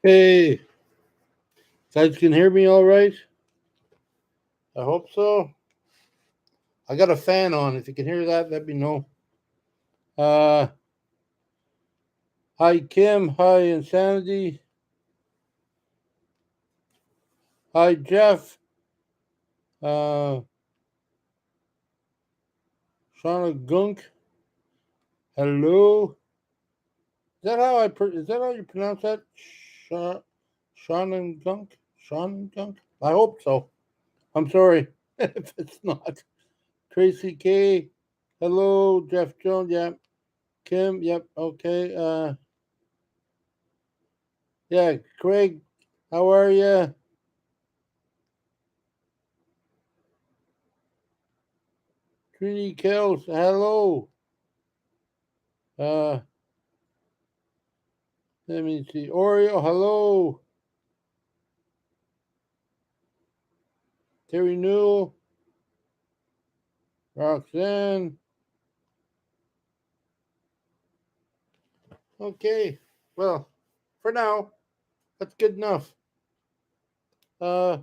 Hey, guys, can hear me all right? I hope so. I got a fan on. If you can hear that, let me know. Uh, Hi Kim. Hi Insanity. Hi Jeff. Uh, Shauna Gunk. Hello. Is that how you pronounce that? Shauna Gunk. Shauna Gunk. I hope so. I'm sorry if it's not. Tracy K. Hello, Jeff Jones. Yep. Kim. Yep. Okay. Yeah. Craig. How are you? Trini Kells, hello. Uh, Let me see. Oreo, hello. Terry Newell, Roxanne. Okay. Well, for now, that's good enough. Uh,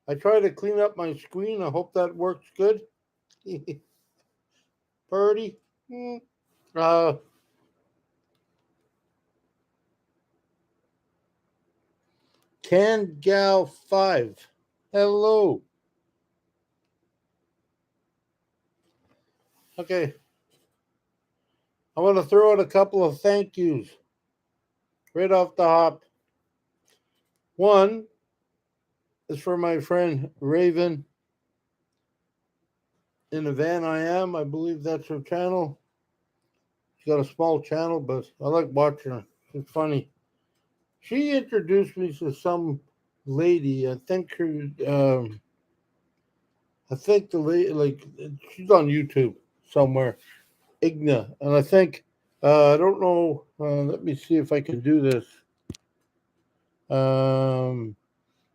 I try to clean up my screen. I hope that works good. Purdy. Hmm. Uh, Can Gal 5. Hello. Okay. I want to throw out a couple of thank yous right off the hop. One is for my friend Raven in the van I am. I believe that's her channel. She's got a small channel, but I like watching her. She's funny. She introduced me to some lady. I think the lady, like, she's on YouTube somewhere. Igna, and I think, I don't know. Let me see if I can do this. Um,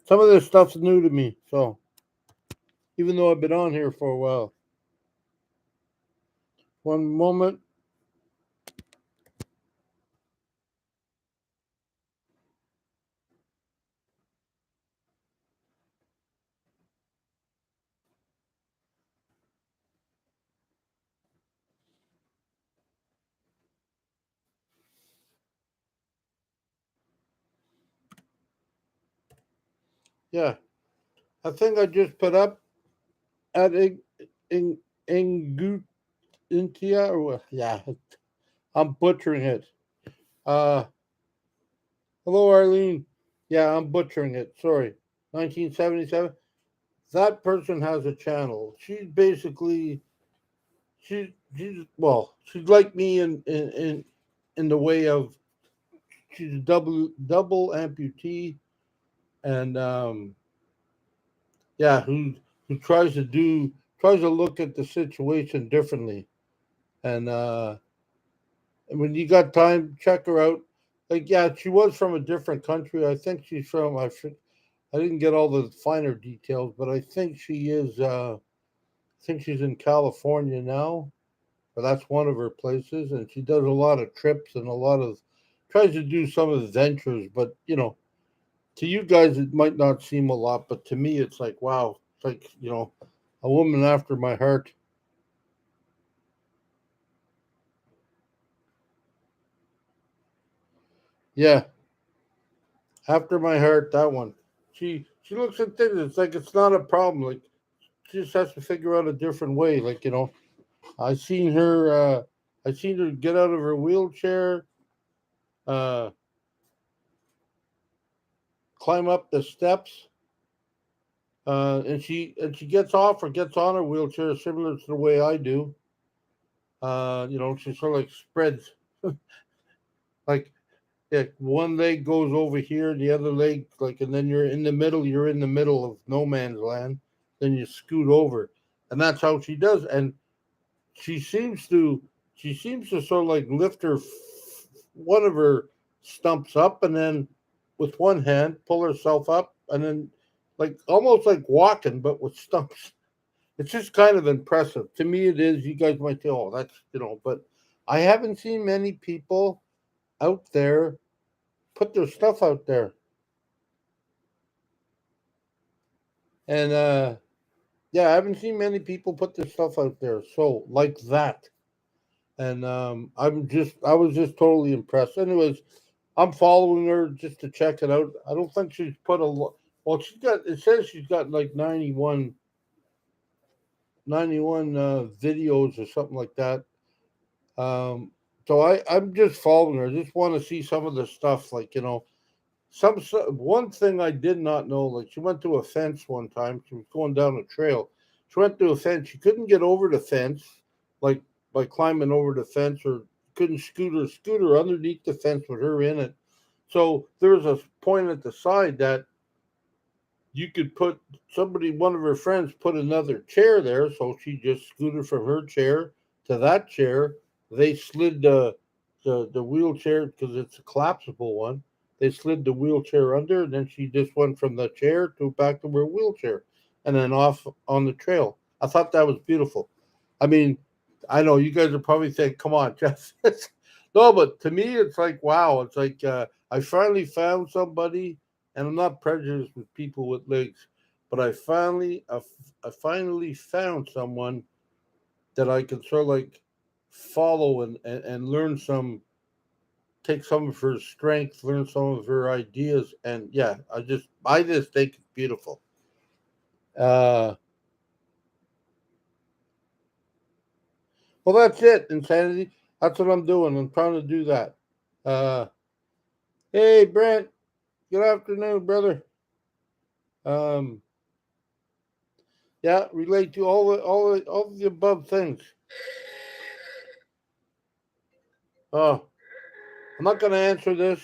some of this stuff's new to me, so even though I've been on here for a while. One moment. Yeah, I think I just put up at in Ingutintia, or yeah, I'm butchering it. Uh, Hello, Arlene. Yeah, I'm butchering it. Sorry. 1977. That person has a channel. She's basically she's like me in the way of she's a double amputee, and yeah, who tries to look at the situation differently. And when you got time, check her out. Like, yeah, she was from a different country. I think she's from I didn't get all the finer details, but I think she is. I think she's in California now, but that's one of her places, and she does a lot of trips and a lot of tries to do some adventures. But to you guys, it might not seem a lot, but to me, it's like wow. It's like a woman after my heart. Yeah, after my heart. That one. She looks at things. It's like it's not a problem. Like she just has to figure out a different way. Like I seen her. I seen her get out of her wheelchair, uh, climb up the steps, and she gets off or gets on her wheelchair similar to the way I do. She sort of like spreads, like yeah, one leg goes over here, the other leg like, and then you're in the middle. You're in the middle of no man's land. Then you scoot over, and that's how she does. And she seems to she seems to sort of like lift one of her stumps up, and then with one hand pull herself up, and then like almost like walking but with stumps. It's just kind of impressive to me. It is. You guys might say, oh, that's but I haven't seen many people out there put their stuff out there. And yeah, I haven't seen many people put their stuff out there. So like that. And I was just totally impressed. Anyways, I'm following her just to check it out. I don't think she's put a lot. Well, it says she's got like 91 videos or something like that. Um, so I'm just following her. I just want to see some of the stuff, like, one thing I did not know, like she went to a fence one time. She was going down a trail. She went to a fence. She couldn't get over the fence, like by climbing over the fence, or couldn't scooter underneath the fence with her in it. So there was a point at the side that you could put one of her friends put another chair there, so she just scooted from her chair to that chair. They slid the wheelchair, because it's a collapsible one. They slid the wheelchair under, and then she just went from the chair to back to her wheelchair, and then off on the trail. I thought that was beautiful. I mean, I know you guys are probably saying, "Come on, Jeff." No, but to me, it's like, wow. It's like, I finally found somebody, and I'm not prejudiced with people with legs, but I finally found someone that I can sort of like follow, and learn take some of her strength, learn some of her ideas, and yeah, I just think it's beautiful. Uh, well, that's it, insanity. That's what I'm doing. I'm trying to do that. Uh, hey, Brent. Good afternoon, brother. Um, yeah, relate to all the above things. Oh, I'm not going to answer this.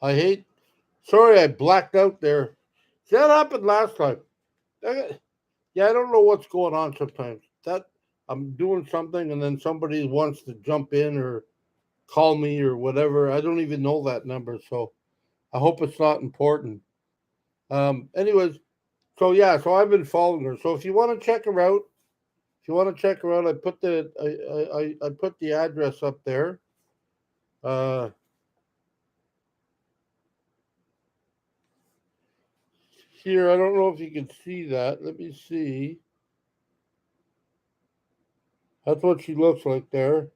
I hate. Sorry, I blacked out there. See, that happened last time. Yeah, I don't know what's going on sometimes. That I'm doing something, and then somebody wants to jump in or call me or whatever. I don't even know that number, so I hope it's not important. Anyways, so yeah, so I've been following her. So if you want to check her out, I put I put the address up there. Uh, Here, I don't know if you can see that. Let me see. That's what she looks like there.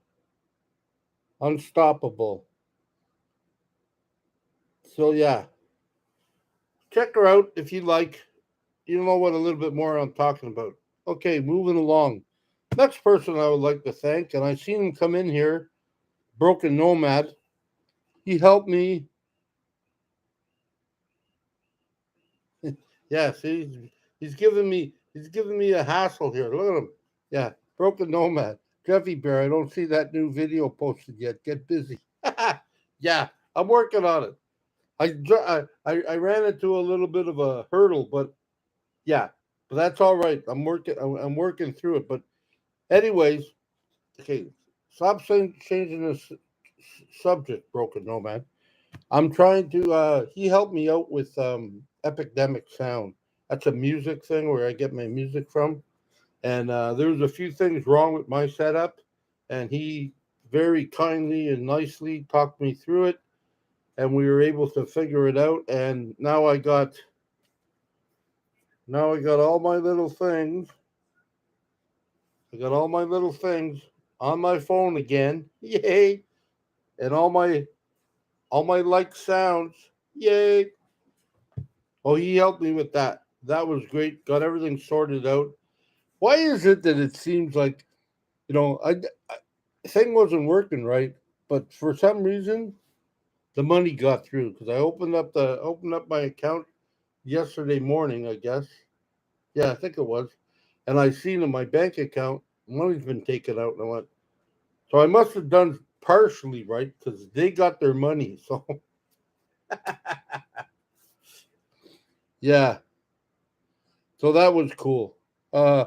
Unstoppable. So yeah, check her out if you like. You know what a little bit more I'm talking about. Okay, moving along. Next person I would like to thank, and I seen him come in here, Broken Nomad. He helped me. Yeah, see, he's giving me a hassle here. Look at him. Yeah, Broken Nomad. Jeffy Bear, I don't see that new video posted yet. Get busy. Yeah, I'm working on it. I ran into a little bit of a hurdle, but yeah, but that's all right. I'm working through it. But anyways, okay, stop changing the subject, Broken Nomad. I'm trying to. He helped me out with Epidemic Sound. That's a music thing where I get my music from, and there was a few things wrong with my setup, and he very kindly and nicely talked me through it, and we were able to figure it out. And now I got all my little things. I got all my little things on my phone again. Yay! And all my like sounds. Yay! Oh, he helped me with that. That was great. Got everything sorted out. Why is it that it seems like, I thing wasn't working right, but for some reason the money got through, because I opened up my account yesterday morning, I guess. Yeah, I think it was, and I seen in my bank account money's been taken out, and I went, so I must have done partially right, because they got their money. So yeah, so that was cool. Uh,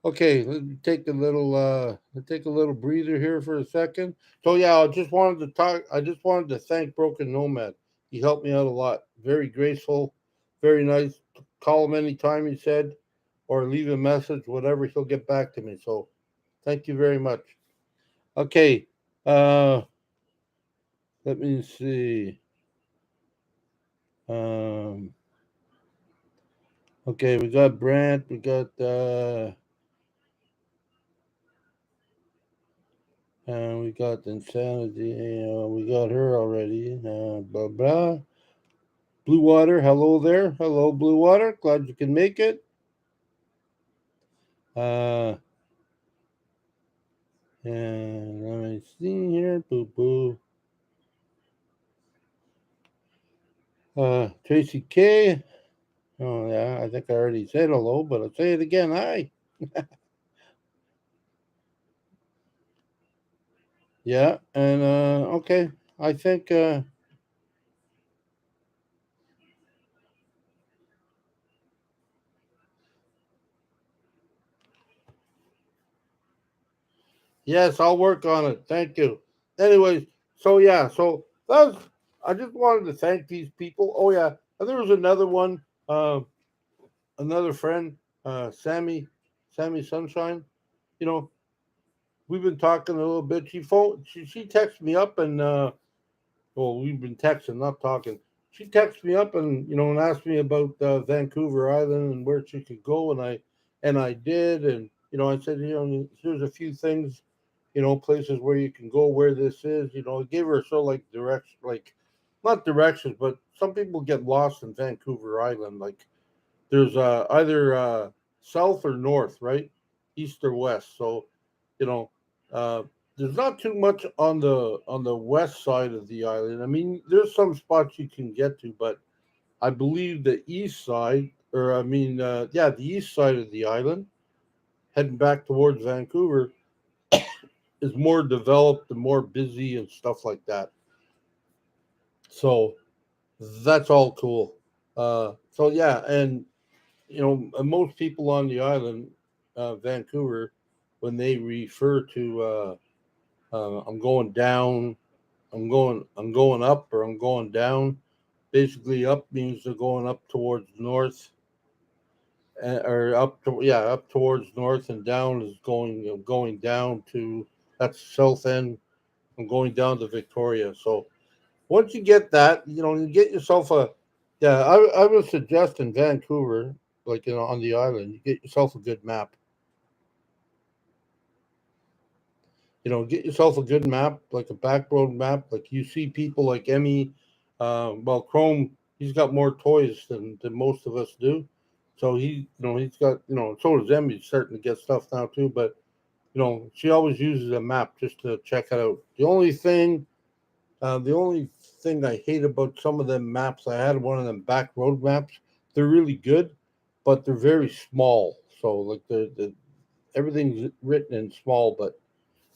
Okay, let me take a little breather here for a second. So yeah, I just wanted to thank Broken Nomad. He helped me out a lot. Very graceful, very nice. Call him anytime, he said, or leave a message, whatever, he'll get back to me. So thank you very much. Okay. Uh let me see. Um okay, we got Brant, we got we got Insanity, we got her already. Blah blah. Blue Water, hello there. Hello, Blue Water. Glad you can make it. Uh, and let me see here. Boo boo. Tracy K. Oh, yeah, I think I already said hello, but I'll say it again. Hi. Yeah, and okay. I think, yes, I'll work on it. Thank you. Anyways, so yeah, so that was, I just wanted to thank these people. Oh, yeah. And there was another one, another friend, Sammy Sunshine. You know, we've been talking a little bit. She texted me up and well, we've been texting, not talking. She texted me up and and asked me about Vancouver Island and where she could go, and I did, and I said here's a few things, places where you can go, where this is, I gave her sort of like direction, like not directions, but some people get lost in Vancouver Island, like there's either south or north, right? East or west. So, you know, uh, there's not too much on the west side of the island. I mean, there's some spots you can get to, but I believe the east side, or I mean, yeah, the east side of the island, heading back towards Vancouver, is more developed and more busy and stuff like that. So that's all cool. So yeah, and most people on the island, Vancouver, when they refer to I'm going down, I'm going up, or I'm going down. Basically, up means they're going up towards north, or up towards north, and down is going down to that's south end. I'm going down to Victoria. So once you get that, you get yourself a yeah. I would suggest in Vancouver, like on the island, you get yourself a good map. Get yourself a good map, like a back road map. Like you see people like Emmy, well, Chrome, he's got more toys than most of us do. So he's got, so does Emmy. He's starting to get stuff now too. But, she always uses a map just to check it out. The only thing I hate about some of them maps, I had one of them back road maps. They're really good, but they're very small. So like the everything's written in small, but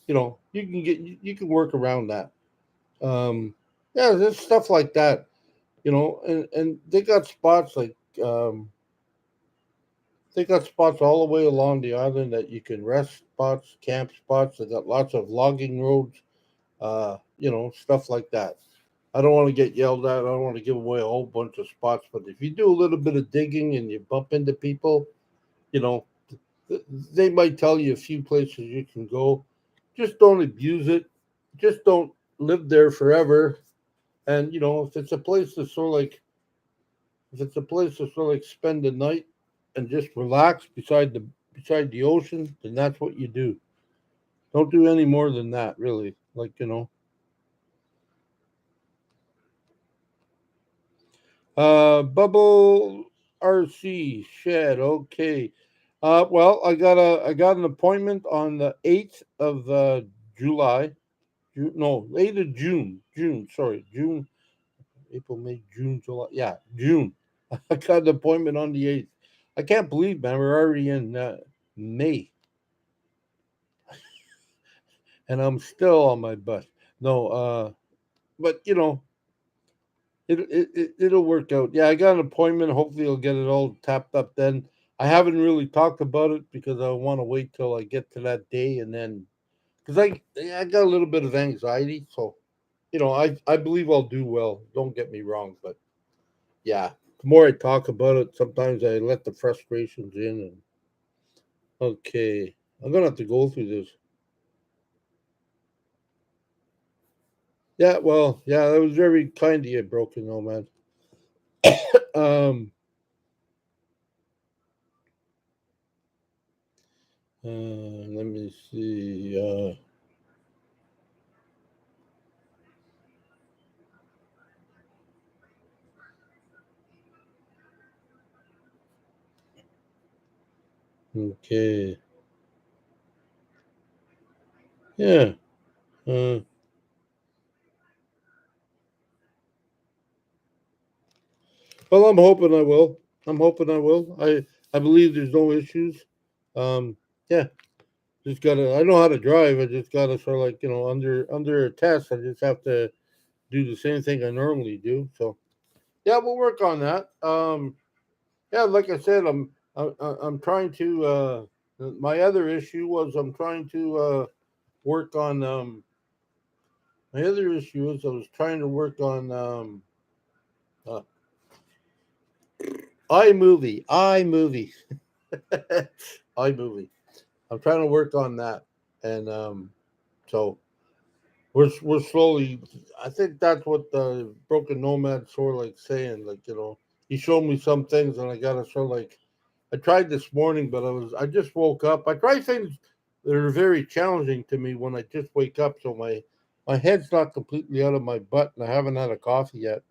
you can work around that. Um, yeah, there's stuff like that, and they got spots like they got spots all the way along the island that you can rest spots, camp spots. They got lots of logging roads, stuff like that. I don't want to get yelled at. I don't want to give away a whole bunch of spots, but if you do a little bit of digging and you bump into people, you know, they might tell you a few places you can go. Just don't abuse it. Just don't live there forever. And if it's a place to sort of like, if it's a place to sort of like spend the night and just relax beside the ocean, then that's what you do. Don't do any more than that, really. Like Bubble RC shed. Okay. Well, I got an appointment on the 8th of July. No, 8th of June. June. Sorry, June. April, May, June, July. Yeah, June. I got an appointment on the 8th. I can't believe, man, we're already in May, and I'm still on my butt. No, but it'll work out. Yeah, I got an appointment. Hopefully, I'll get it all tapped up then. I haven't really talked about it because I want to wait till I get to that day, and then because I got a little bit of anxiety, so I believe I'll do well. Don't get me wrong, but yeah, the more I talk about it, sometimes I let the frustrations in. And okay, I'm gonna have to go through this. Yeah, well, yeah, that was very kind of you, Broken Nomad. Um, let me see. Okay, yeah. Uh, well, I'm hoping I will. I'm hoping I will. I believe there's no issues. Yeah, just gotta. I know how to drive. I just gotta sort of like under a test. I just have to do the same thing I normally do. So yeah, we'll work on that. Yeah, like I said, I'm trying to. My other issue was I'm trying to work on. My other issue is I was trying to work on uh, iMovie, iMovie. I'm trying to work on that, and so we're slowly. I think that's what the Broken Nomad sort of like saying. Like he showed me some things, and I gotta sort of like. I tried this morning, but I just woke up. I try things that are very challenging to me when I just wake up, so my head's not completely out of my butt, and I haven't had a coffee yet.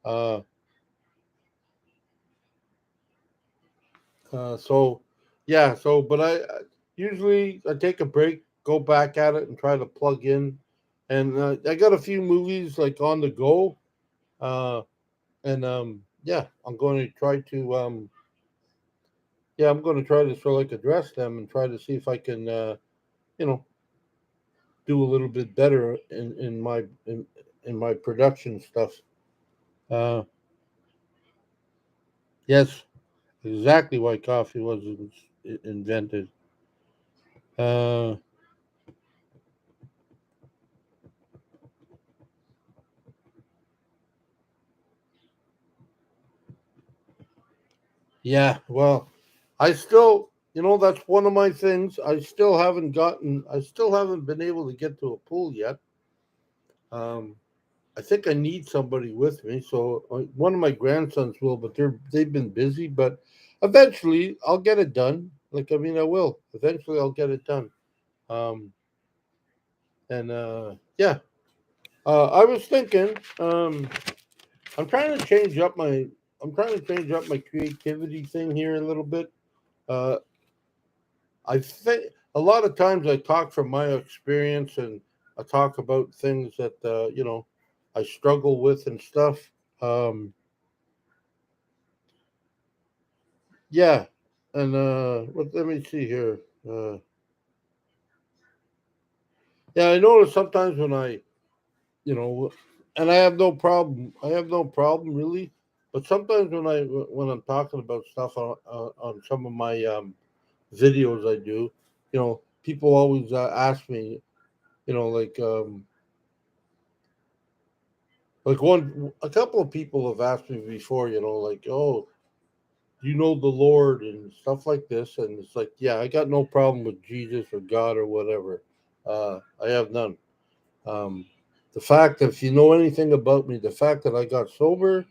Uh, so yeah, but usually I take a break, go back at it, and try to plug in. And I got a few movies like on the go, uh, and yeah, I'm going to try to sort of like address them and try to see if I can you know do a little bit better in my production stuff. Uh, yes, exactly why coffee was invented. Uh, yeah, well, that's one of my things. I still haven't been able to get to a pool yet. Um, I think I need somebody with me. So one of my grandsons will, but they've been busy. But eventually, I'll get it done. Like I mean, I will. Eventually, I'll get it done. Um, and yeah, I was thinking. I'm trying to change up my. I'm trying to change up my creativity thing here a little bit. Uh, I think a lot of times I talk from my experience and I talk about things that I struggle with and stuff. Um, yeah, and let me see here. Uh, yeah, I notice sometimes when you know, and I have no problem. I have no problem really, but sometimes when I'm talking about stuff on some of my videos I do, people always ask me, like. Like a couple of people have asked me before, like, oh, you know the Lord and stuff like this, and it's like, yeah, I got no problem with Jesus or God or whatever. I have none. Um, the fact that if you know anything about me, the fact that I got sober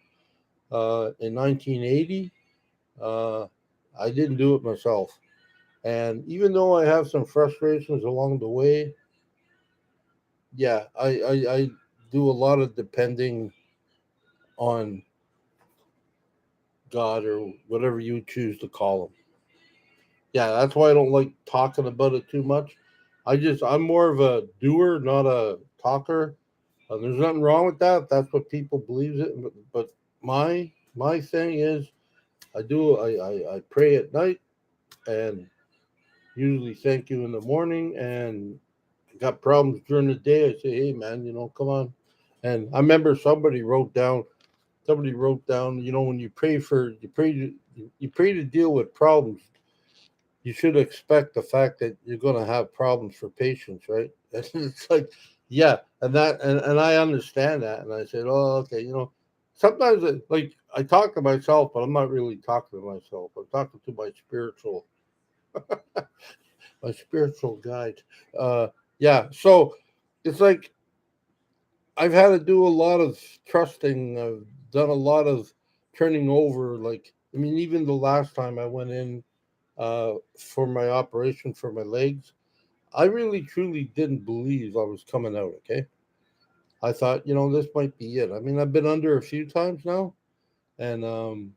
in 1980, uh, I didn't do it myself. And even though I have some frustrations along the way, yeah, I do a lot of depending on God or whatever you choose to call him. Yeah, that's why I don't like talking about it too much. I'm more of a doer, not a talker. There's nothing wrong with that. That's what people believe it. But my thing is, I pray at night and usually thank you in the morning. And got problems during the day. I say, hey man, come on. And I remember somebody wrote down somebody wrote down, when you pray to deal with problems, you should expect the fact that you're going to have problems for patients, right? It's like, yeah, and I understand that, and I said, oh, okay, sometimes like I talk to myself, but I'm not really talking to myself. I'm talking to my spiritual guide. Uh, yeah, so it's like I've had to do a lot of trusting. I've done a lot of turning over. Like, I mean, even the last time I went in for my operation for my legs, I really truly didn't believe I was coming out. Okay, I thought, this might be it. I mean, I've been under a few times now, and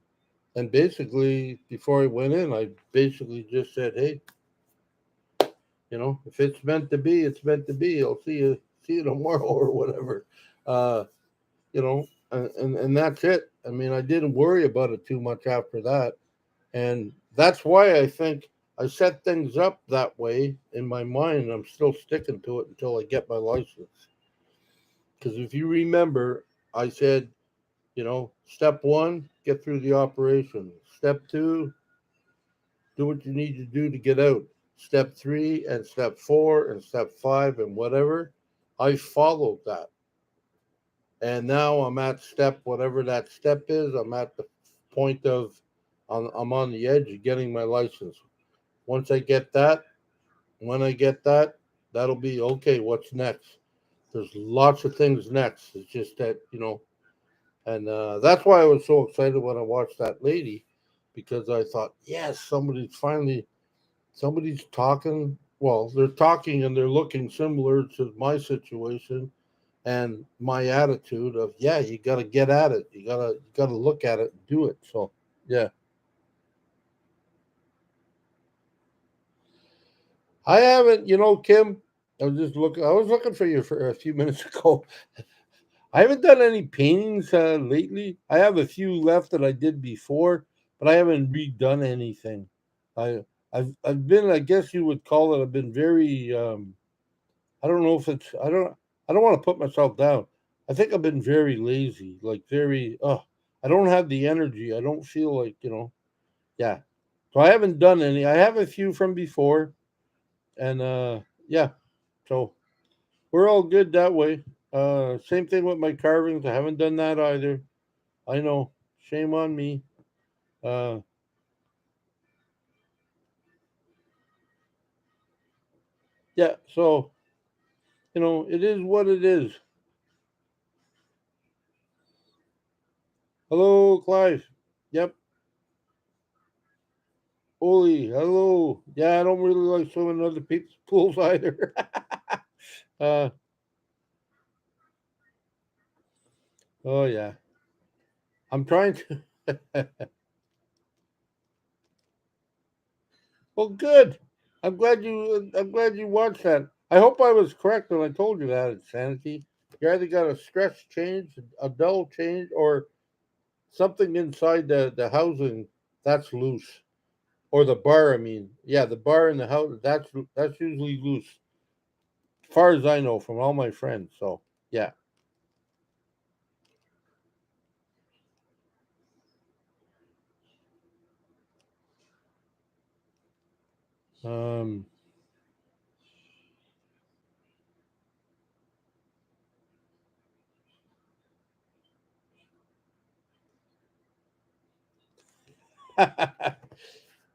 basically before I went in, I basically just said, hey, if it's meant to be, it's meant to be. I'll see you tomorrow or whatever. Uh, and that's it. I mean, I didn't worry about it too much after that, and that's why I think I set things up that way in my mind. And I'm still sticking to it until I get my license. Because if you remember, I said, step one, get through the operation. Step two, do what you need to do to get out. Step three and step four and step five and whatever. I followed that. And now I'm at step, whatever that step is. I'm at the point of, I'm on the edge of getting my license. Once I get that, when I get that, that'll be okay. What's next? There's lots of things next. It's just that, and that's why I was so excited when I watched that lady, because I thought, yes, somebody's talking. Well, they're talking and they're looking similar to my situation and my attitude of, yeah, you got to get at it. You got to look at it and do it. So yeah, I haven't. Kim, I was looking for you for a few minutes ago. I haven't done any paintings lately. I have a few left that I did before, but I haven't redone anything. I I've been, I guess you would call it, I've been very I don't know if it's I don't want to put myself down. I think I've been very lazy, like very I don't have the energy. I don't feel like, yeah. So I haven't done any. I have a few from before, and yeah. So we're all good that way. Same thing with my carvings. I haven't done that either. I know. Shame on me. Uh, yeah. So it is what it is. Hello, Clive. Yep. Oli. Hello. Yeah, I don't really like swimming in other people's pools either. uh. Oh yeah. I'm trying to. Well, good. I'm glad you watched that. I hope I was correct when I told you that, Insanity. You either got a stress change, a dull change, or something inside the housing that's loose. Or the bar, I mean. Yeah, the bar in the house, that's usually loose. As far as I know from all my friends. So yeah. Um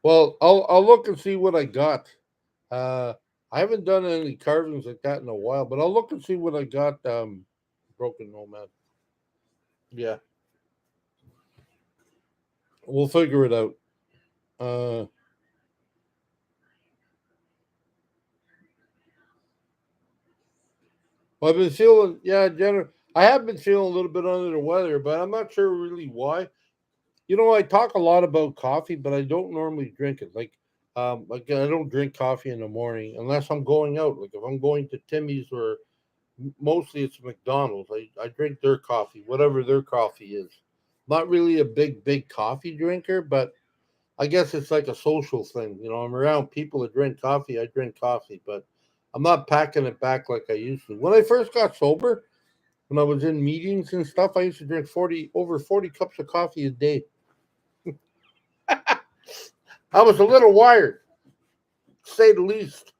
well, I'll look and see what I got. Uh, I haven't done any carvings like that in a while, but I'll look and see what I got. Broken Nomad. Yeah, we'll figure it out. Uh, well, I've been feeling, yeah, I have been feeling a little bit under the weather, but I'm not sure really why. I talk a lot about coffee, but I don't normally drink it. Like I don't drink coffee in the morning unless I'm going out. Like if I'm going to Timmy's or mostly it's McDonald's. I drink their coffee, whatever their coffee is. Not really a big coffee drinker, but I guess it's like a social thing. I'm around people that drink coffee. I drink coffee, but I'm not packing it back like I used to. When I first got sober, when I was in meetings and stuff, I used to drink 40 cups of coffee a day. I was a little wired, to say the least.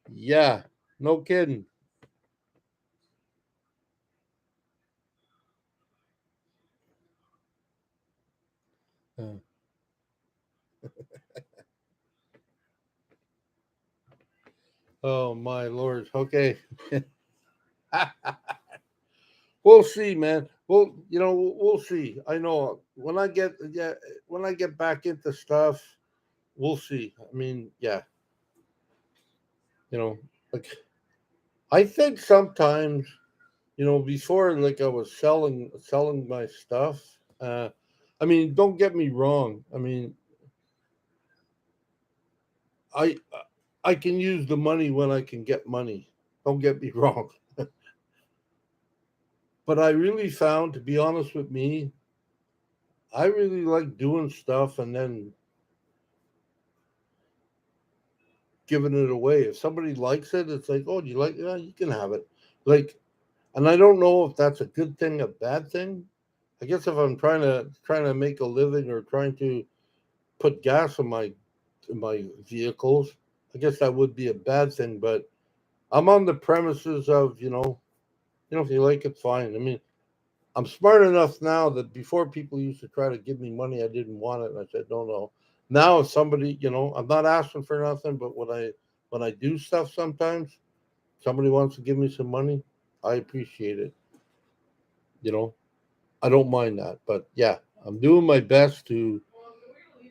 Yeah, no kidding. Uh, oh my lord. Okay. We'll see, man. We'll see. I know when I get, yeah, when I get back into stuff, we'll see. I mean, yeah, you know, like I think sometimes, before, like, I was selling my stuff. I mean, don't get me wrong. I mean, I I can use the money when I can get money. Don't get me wrong. But I really found, to be honest with me, I really like doing stuff and then giving it away. If somebody likes it, it's like, oh, do you like it? Yeah, you can have it. Like, and I don't know if that's a good thing, a bad thing. I guess if I'm trying to make a living or trying to put gas in my vehicles, I guess that would be a bad thing. But I'm on the premises of, if you like it, fine. I mean, I'm smart enough now that before people used to try to give me money, I didn't want it, and I said no, no. Now if somebody, I'm not asking for nothing, but when I do stuff, sometimes somebody wants to give me some money, I appreciate it. You know, I don't mind that, but yeah, I'm doing my best to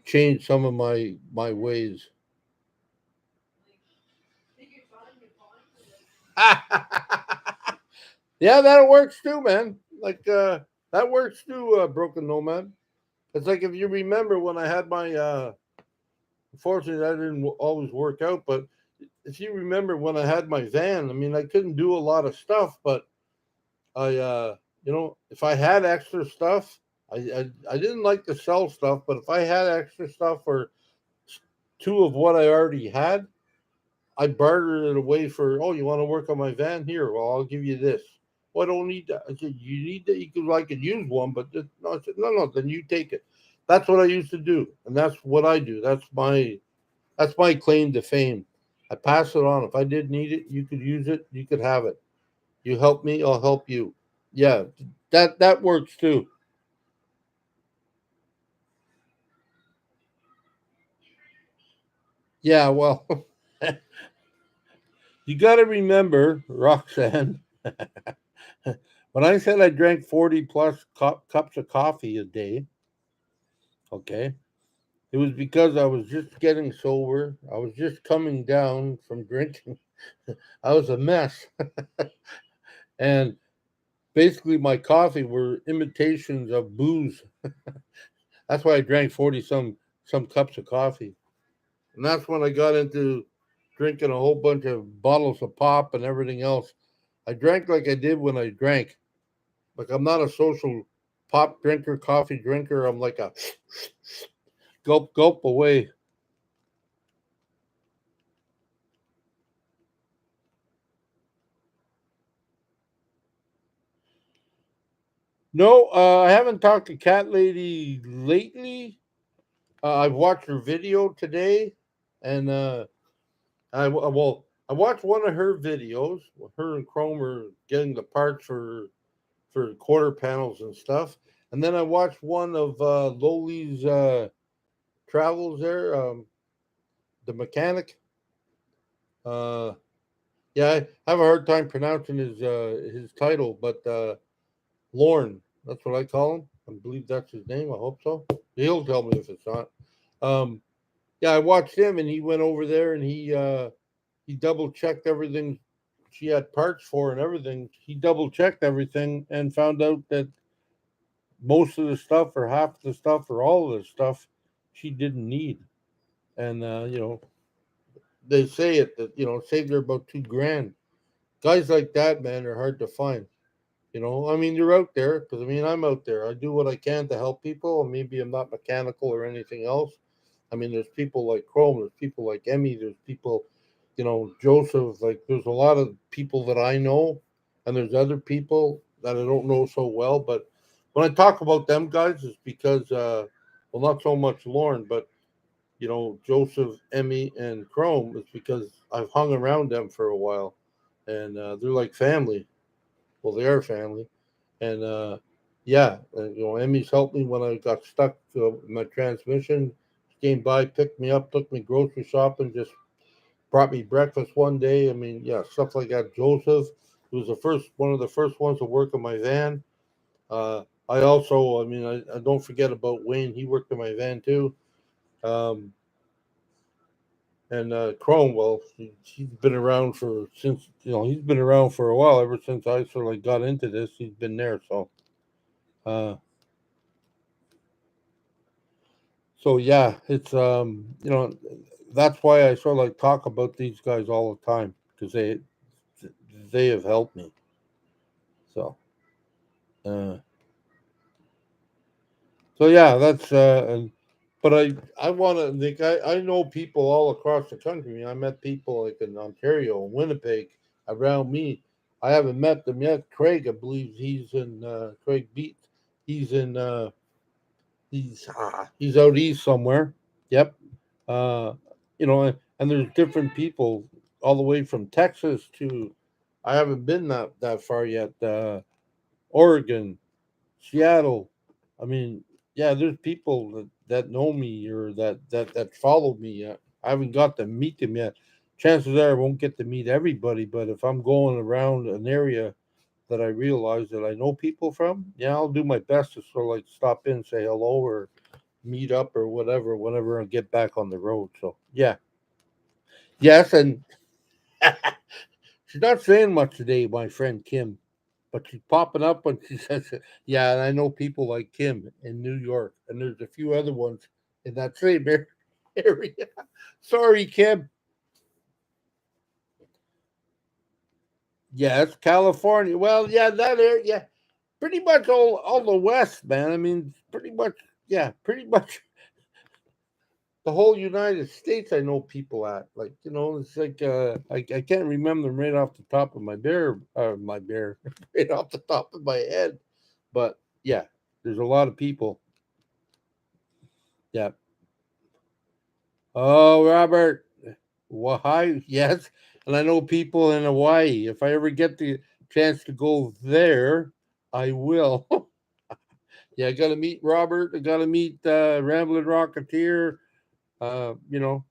change some of my ways. Yeah, that works too, man. Like that works too, Broken Nomad. It's like if you remember when I had my unfortunately that didn't always work out, but if you remember when I had my van, I mean I couldn't do a lot of stuff, but I if I had extra stuff, I didn't like to sell stuff, but if I had extra stuff or two of what I already had, I bartered it away for, oh, you want to work on my van? Here, well, I'll give you this. Well, I don't need that. I said, you need that? You could, I could use one, but no, I said, no, no, then you take it. That's what I used to do. And that's what I do. That's my claim to fame. I pass it on. If I did need it, you could use it, you could have it. You help me, I'll help you. Yeah, that works too. Yeah, well, you got to remember, Roxanne, when I said I drank 40 plus cups of coffee a day, okay, it was because I was just getting sober. I was just coming down from drinking. I was a mess. And basically, my coffee were imitations of booze. That's why I drank 40 some cups of coffee. And that's when I got into drinking a whole bunch of bottles of pop and everything else. I drank like I did when I drank. Like I'm not a social pop drinker, coffee drinker. I'm like a gulp gulp away. No, I haven't talked to Cat Lady lately. I've watched her video today, and I watched one of her videos. Her and Chrome are getting the parts for quarter panels and stuff, and then I watched one of Loli's travels there. The mechanic. Uh, yeah, I have a hard time pronouncing his title, but Lorne. That's what I call him. I believe that's his name. I hope so. He'll tell me if it's not. Um, yeah, I watched him, and he went over there, and he double checked everything she had parts for and everything. He double checked everything and found out that most of the stuff, or half the stuff, or all of the stuff, she didn't need. And they say it that saved her about 2 grand. Guys like that, man, are hard to find. I mean, you're out there because I mean, I'm out there. I do what I can to help people. And maybe I'm not mechanical or anything else. I mean, there's people like Chrome, there's people like Emmy, there's people. Joseph, like there's a lot of people that I know, and there's other people that I don't know so well. But when I talk about them guys, it's because, well, not so much Lauren, but Joseph, Emmy, and Chrome. It's because I've hung around them for a while, and they're like family. Well, they are family, and yeah, Emmy's helped me when I got stuck with my transmission. She came by, picked me up, took me grocery shopping, just brought me breakfast one day. I mean, yeah, stuff like that. Joseph, who was one of the first ones to work in my van. I also, I mean, I don't forget about Wayne. He worked in my van too. Um, and Cromwell, he's been around for since he's been around for a while. Ever since I sort of like got into this, he's been there. Uh, so yeah, it's that's why I sort of like talk about these guys all the time because they have helped me. So. Uh, So yeah, that's but I want to think I know people all across the country. I met people like in Ontario, Winnipeg, around me. I haven't met them yet. Craig, I believe he's in Craig Beat. He's in he's out east somewhere. Yep. Uh, and there's different people all the way from Texas to I haven't been that far yet. Oregon, Seattle. I mean, yeah, there's people that know me or that follow me. I haven't got to meet them yet. Chances are I won't get to meet everybody, but if I'm going around an area that I realize that I know people from, yeah, I'll do my best to sort of like stop in, say hello, or meet up or whatever whenever I get back on the road. So yeah, yes, and she's not saying much today, my friend Kim. But she's popping up when she says it. Yeah, and I know people like Kim in New York, and there's a few other ones in that same area. Sorry, Kim. Yes, California. Well, yeah, that area. Yeah, pretty much all the West, man. I mean, pretty much. Yeah, pretty much the whole United States. I know people at it's like I can't remember them right off the top of my bear, right off the top of my head. But yeah, there's a lot of people. Yeah. Oh, Robert, Hawaii, yes, and I know people in Hawaii. If I ever get the chance to go there, I will. Yeah, I got to meet Robert. I got to meet Ramblin' Rocketeer. Uh, you know,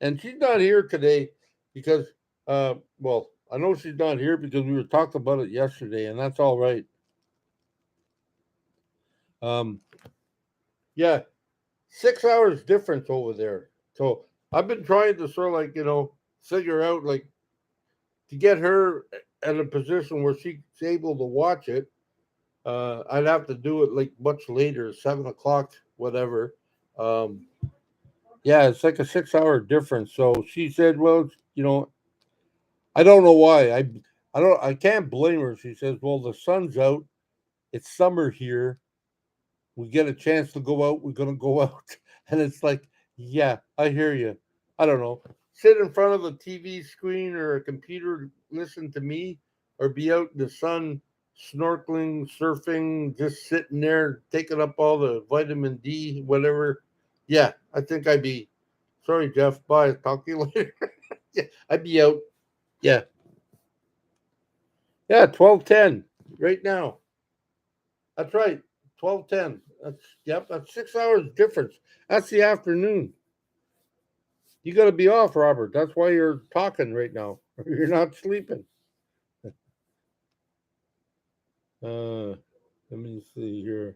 and she's not here today because, well, I know she's not here because we were talking about it yesterday, and that's all right. Um, yeah, 6 hours difference over there. So I've been trying to sort of like figure out like to get her in a position where she's able to watch it. I'd have to do it like much later, 7 o'clock, whatever. Um, yeah, it's like a 6 hour difference. So she said, "Well, I don't know why. I can't blame her." She says, "Well, the sun's out. It's summer here. We get a chance to go out. We're gonna go out." And it's like, yeah, I hear you. I don't know. Sit in front of a TV screen or a computer, listen to me, or be out in the sun, snorkeling, surfing, just sitting there, taking up all the vitamin D, whatever. Yeah, I think I'd be. Sorry, Jeff. Bye. Talk to you later. Yeah, I'd be out. Yeah, yeah. 12:10 right now. That's right. 12:10. Yep. That's 6 hours difference. That's the afternoon. You got to be off, Robert. That's why you're talking right now. You're not sleeping. Uh, let me see here.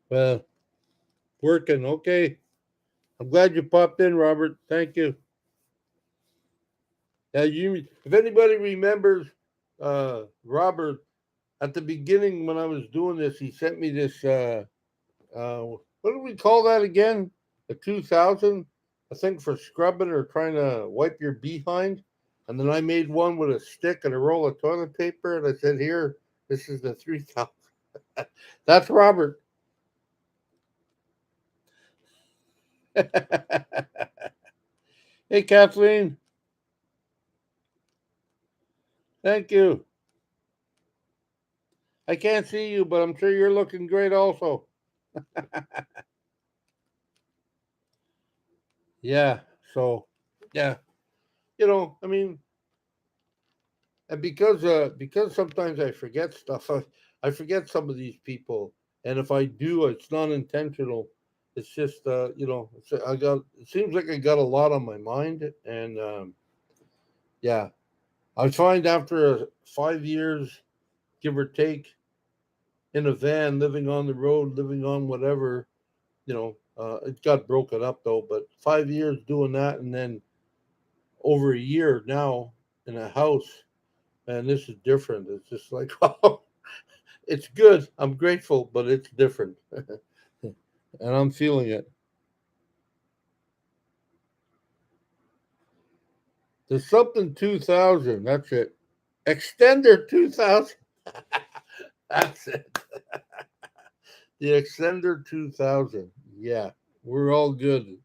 Well, working. Okay. I'm glad you popped in, Robert. Thank you. If anybody remembers, Robert, at the beginning when I was doing this, he sent me this. What do we call that again? The 2000, I think, for scrubbing or trying to wipe your behind. And then I made one with a stick and a roll of toilet paper, and I said, "Here, this is the 3000." That's Robert. Hey, Kathleen. Thank you. I can't see you, but I'm sure you're looking great also. Yeah. So, yeah. I mean, and because sometimes I forget stuff. I forget some of these people, and if I do, it's not intentional. It's just I got. It seems like I got a lot on my mind, and yeah, I find after 5 years, give or take, in a van, living on the road, living on whatever, it got broken up though. But 5 years doing that, and then over a year now in a house, and this is different. It's just like, oh, it's good. I'm grateful, but it's different, and I'm feeling it. There's something 2000. That's it. Extender 2000. That's it. The Extender 2000. Yeah, we're all good.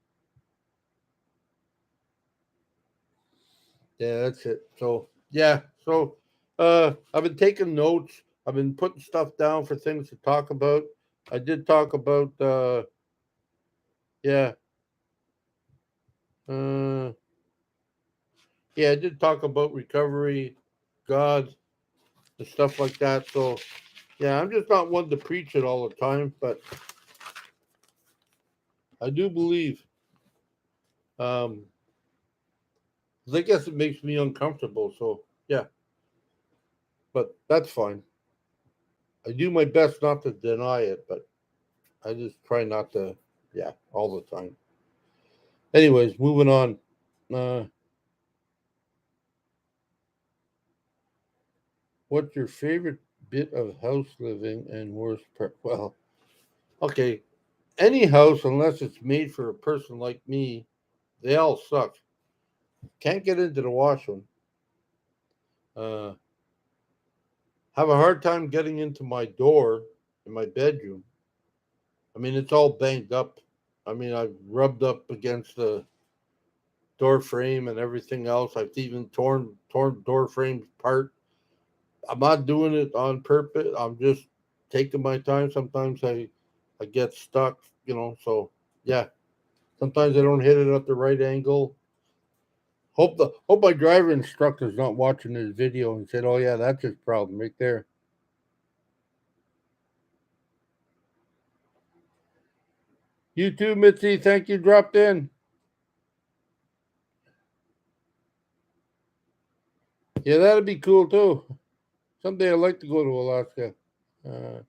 Yeah, that's it. So yeah, I've been taking notes. I've been putting stuff down for things to talk about. I did talk about yeah, uh yeah, I did talk about recovery, God, and stuff like that. So yeah, I'm just not one to preach it all the time, but I do believe. Um, 'Cause I guess it makes me uncomfortable. So yeah, but that's fine. I do my best not to deny it, but I just try not to. Yeah, all the time. Anyways, moving on. Uh, what's your favorite bit of house living and worst part? Well, okay, any house unless it's made for a person like me, they all suck. Can't get into the washroom. Uh, have a hard time getting into my door in my bedroom. I mean, it's all banged up. I mean, I've rubbed up against the door frame and everything else. I've even torn door frames apart. I'm not doing it on purpose. I'm just taking my time. Sometimes I get stuck, So yeah, sometimes I don't hit it at the right angle. Hope my driver instructor's not watching this video and said, "Oh yeah, that's his problem right there." You too, Mitzi. Thank you. Dropped in. Yeah, that'd be cool too. Someday I'd like to go to Alaska. Uh,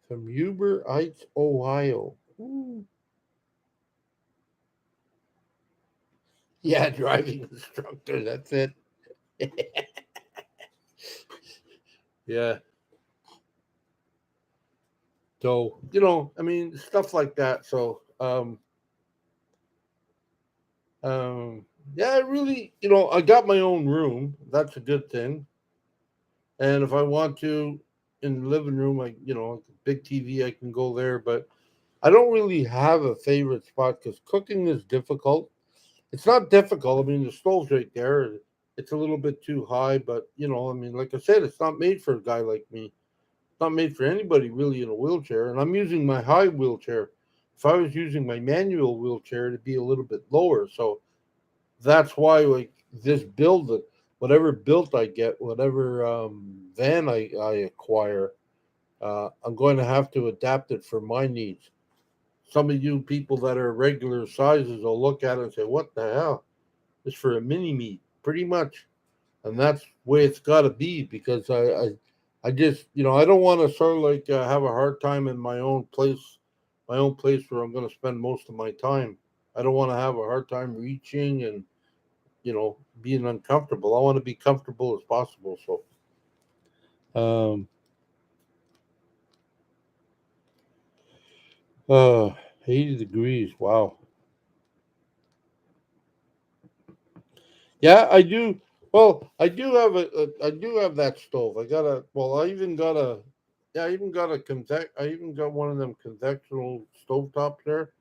from Huber Heights, Ohio. Ooh. Yeah, driving instructor. That's it. Yeah. So, I mean, stuff like that. So, um, yeah, I really, I got my own room. That's a good thing. And if I want to, in the living room, big TV, I can go there. But I don't really have a favorite spot because cooking is difficult. It's not difficult. I mean, the stove's right there. It's a little bit too high, but I mean, like I said, it's not made for a guy like me. It's not made for anybody really in a wheelchair. And I'm using my high wheelchair. If I was using my manual wheelchair, it'd be a little bit lower. So that's why, like this build, whatever built I get, whatever van I acquire, I'm going to have to adapt it for my needs. Some of you people that are regular sizes will look at it and say, "What the hell? It's for a mini me," pretty much, and that's the way it's got to be because I just I don't want to sort of like have a hard time in my own place where I'm going to spend most of my time. I don't want to have a hard time reaching and being uncomfortable. I want to be comfortable as possible. So, 80 degrees. Wow. Yeah, I do. Well, I do have I do have that stove. I got a. Well, I even got a. Yeah, I even got one of them convectional stovetops there.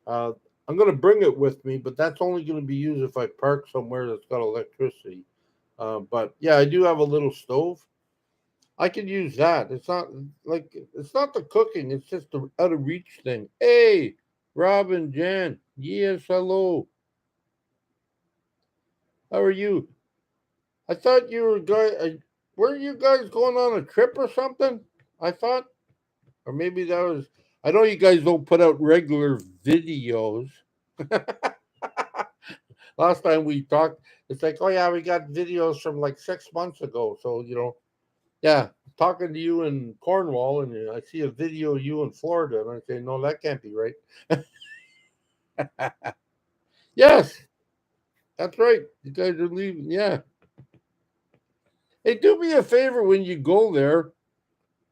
Uh, I'm gonna bring it with me, but that's only gonna be used if I park somewhere that's got electricity. But yeah, I do have a little stove. I can use that. It's not the cooking. It's just the out of reach thing. Hey, Robin, Jan. Yes, hello. How are you? I thought you were were you guys going on a trip or something? I thought, or maybe that was. I know you guys don't put out regular videos. Last time we talked, it's like, oh yeah, we got videos from like 6 months ago. So yeah, talking to you in Cornwall, and I see a video of you in Florida, and I say, no, that can't be right. Yes, that's right. You guys are leaving. Yeah. Hey, do me a favor when you go there.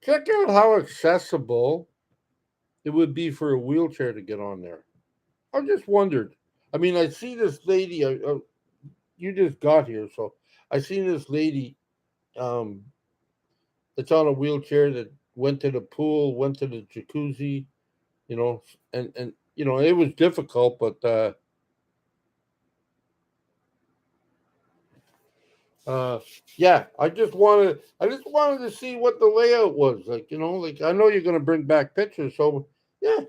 Check out how accessible it would be for a wheelchair to get on there. I just wondered. I mean, I see this lady. You just got here, so I seen this lady um, that's on a wheelchair that went to the pool, went to the jacuzzi, you know, and it was difficult, but uh, yeah, I just wanted to see what the layout was like. Like I know you're gonna bring back pictures, so yeah,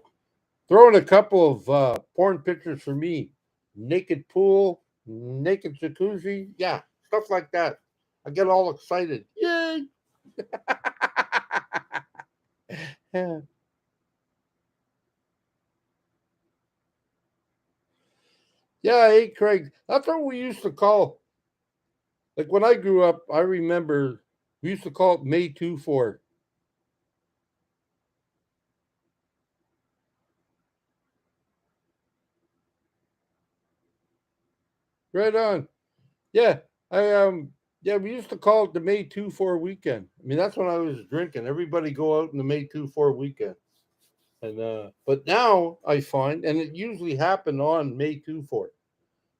throw in a couple of porn pictures for me. Naked pool, naked jacuzzi, yeah, stuff like that. I get all excited. Yay! Yeah. Yeah, hey Craig. That's what we used to call, like when I grew up, I remember we used to call it May 2 for. Right on. Yeah. I yeah, we used to call it the May 2 4 weekend. I mean, that's when I was drinking. Everybody go out in the May 2 4 weekend. And but now I find, and it usually happened on May 2 4,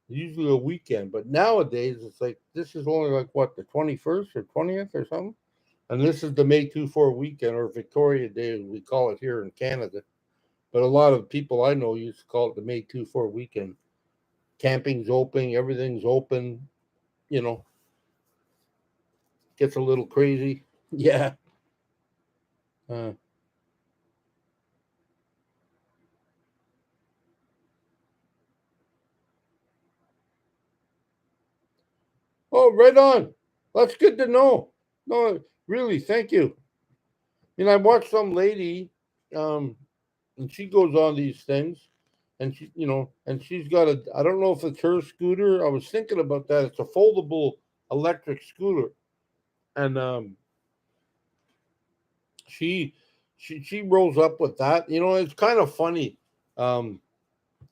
usually a weekend. But nowadays it's like this is only like what, the 21st or 20th or something, and this is the May 2 4 weekend, or Victoria Day, as we call it here in Canada. But a lot of people I know used to call it the May 2 4 weekend. Camping's open, everything's open. You know, gets a little crazy. Yeah. Uh, oh, right on. That's good to know. No, really, thank you. I watched some lady, um, and she goes on these things, and and she's got a. I don't know if it's her scooter. I was thinking about that. It's a foldable electric scooter, and she she rolls up with that. It's kind of funny. Um,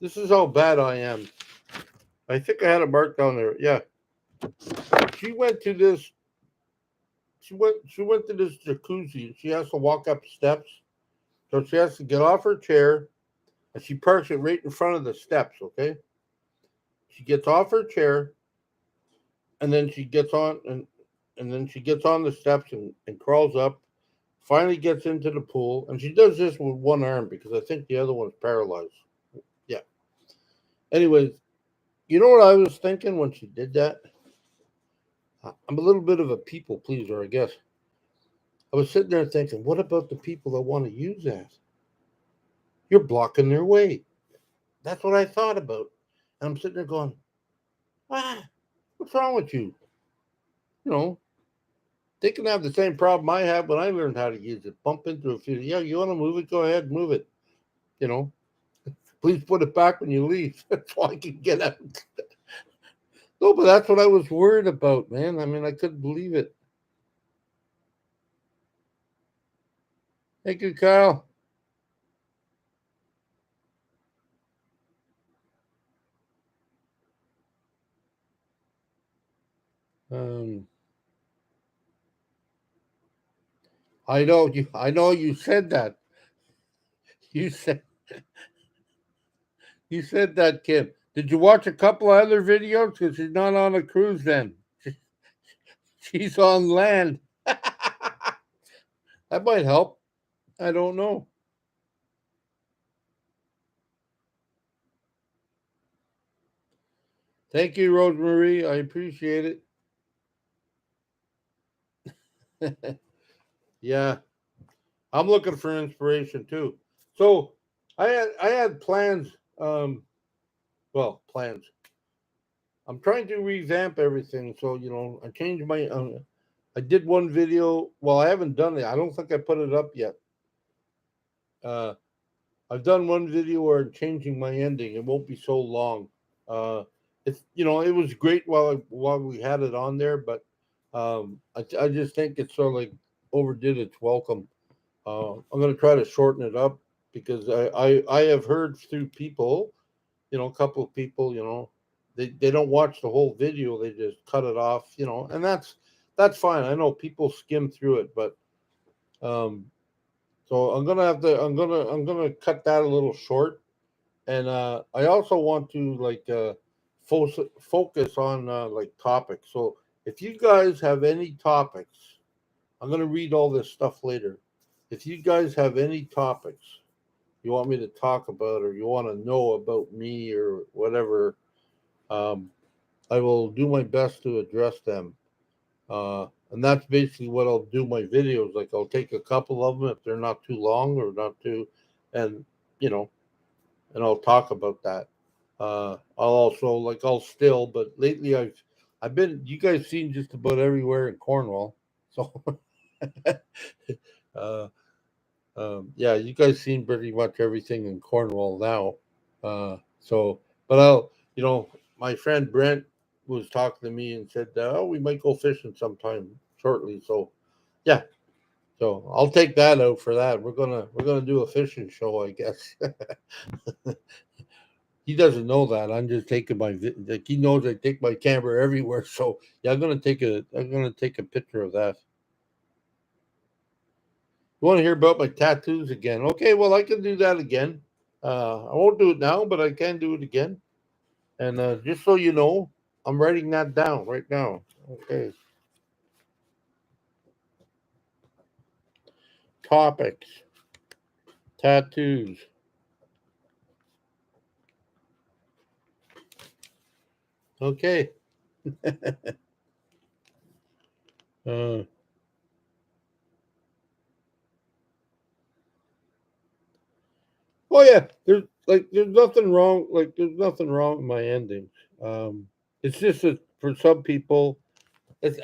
this is how bad I am. I think I had a mark down there. Yeah, she went to this. She went to this jacuzzi. She has to walk up steps, so she has to get off her chair, and she parks it right in front of the steps. Okay, she gets off her chair, and then she gets on, and then she gets on the steps and crawls up. Finally, gets into the pool, and she does this with one arm because I think the other one's paralyzed. Yeah. Anyways, you know what I was thinking when she did that? I'm a little bit of a people pleaser, I guess. I was sitting there thinking, what about the people that want to use that? You're blocking their way. That's what I thought about. And I'm sitting there going, what's wrong with you? You know, they can have the same problem I had when I learned how to use it. Bump into a few. Yeah, you want to move it? Go ahead, move it. You know, please put it back when you leave so I can get out. No, but that's what I was worried about, man. I mean, I couldn't believe it. Thank you, Kyle. Um, I know you. I know you said that. You said you said that, Kim. Did you watch a couple of other videos? Because she's not on a cruise. Then she's on land. That might help. I don't know. Thank you, Rosemary. I appreciate it. Yeah, I'm looking for inspiration too. So I had plans. Plans. I'm trying to revamp everything. So I changed my. I did one video. Well, I haven't done it. I don't think I put it up yet. Uh, I've done one video where I'm changing my ending. It won't be so long. Uh, it was great while we had it on there, but I just think it's sort of like overdid its welcome. I'm going to try to shorten it up because I have heard through people, a couple of people, they don't watch the whole video. They just cut it off, and that's fine. I know people skim through it, but um, so I'm gonna cut that a little short, and I also want to like focus on like topics. So if you guys have any topics, I'm gonna read all this stuff later. If you guys have any topics you want me to talk about or you want to know about me or whatever, um, I will do my best to address them. And that's basically what I'll do my videos. Like I'll take a couple of them if they're not too long or not too, and you know, and I'll talk about that. I'll also like I'll still, but lately I've been. You guys seen just about everywhere in Cornwall, so uh, yeah, you guys seen pretty much everything in Cornwall now. But my friend Brent was talking to me and said, "Oh, we might go fishing sometime shortly." So, yeah, so I'll take that out for that. We're gonna do a fishing show, I guess. He doesn't know that. I'm just taking like he knows I take my camera everywhere. So yeah, I'm gonna take a picture of that. You want to hear about my tattoos again? Okay, well I can do that again. I won't do it now, but I can do it again. And just so you know, I'm writing that down right now. Okay, topics, tattoos. Okay. Uh, oh yeah, there's nothing wrong. Like there's nothing wrong with my endings. Um, it's just that for some people, it's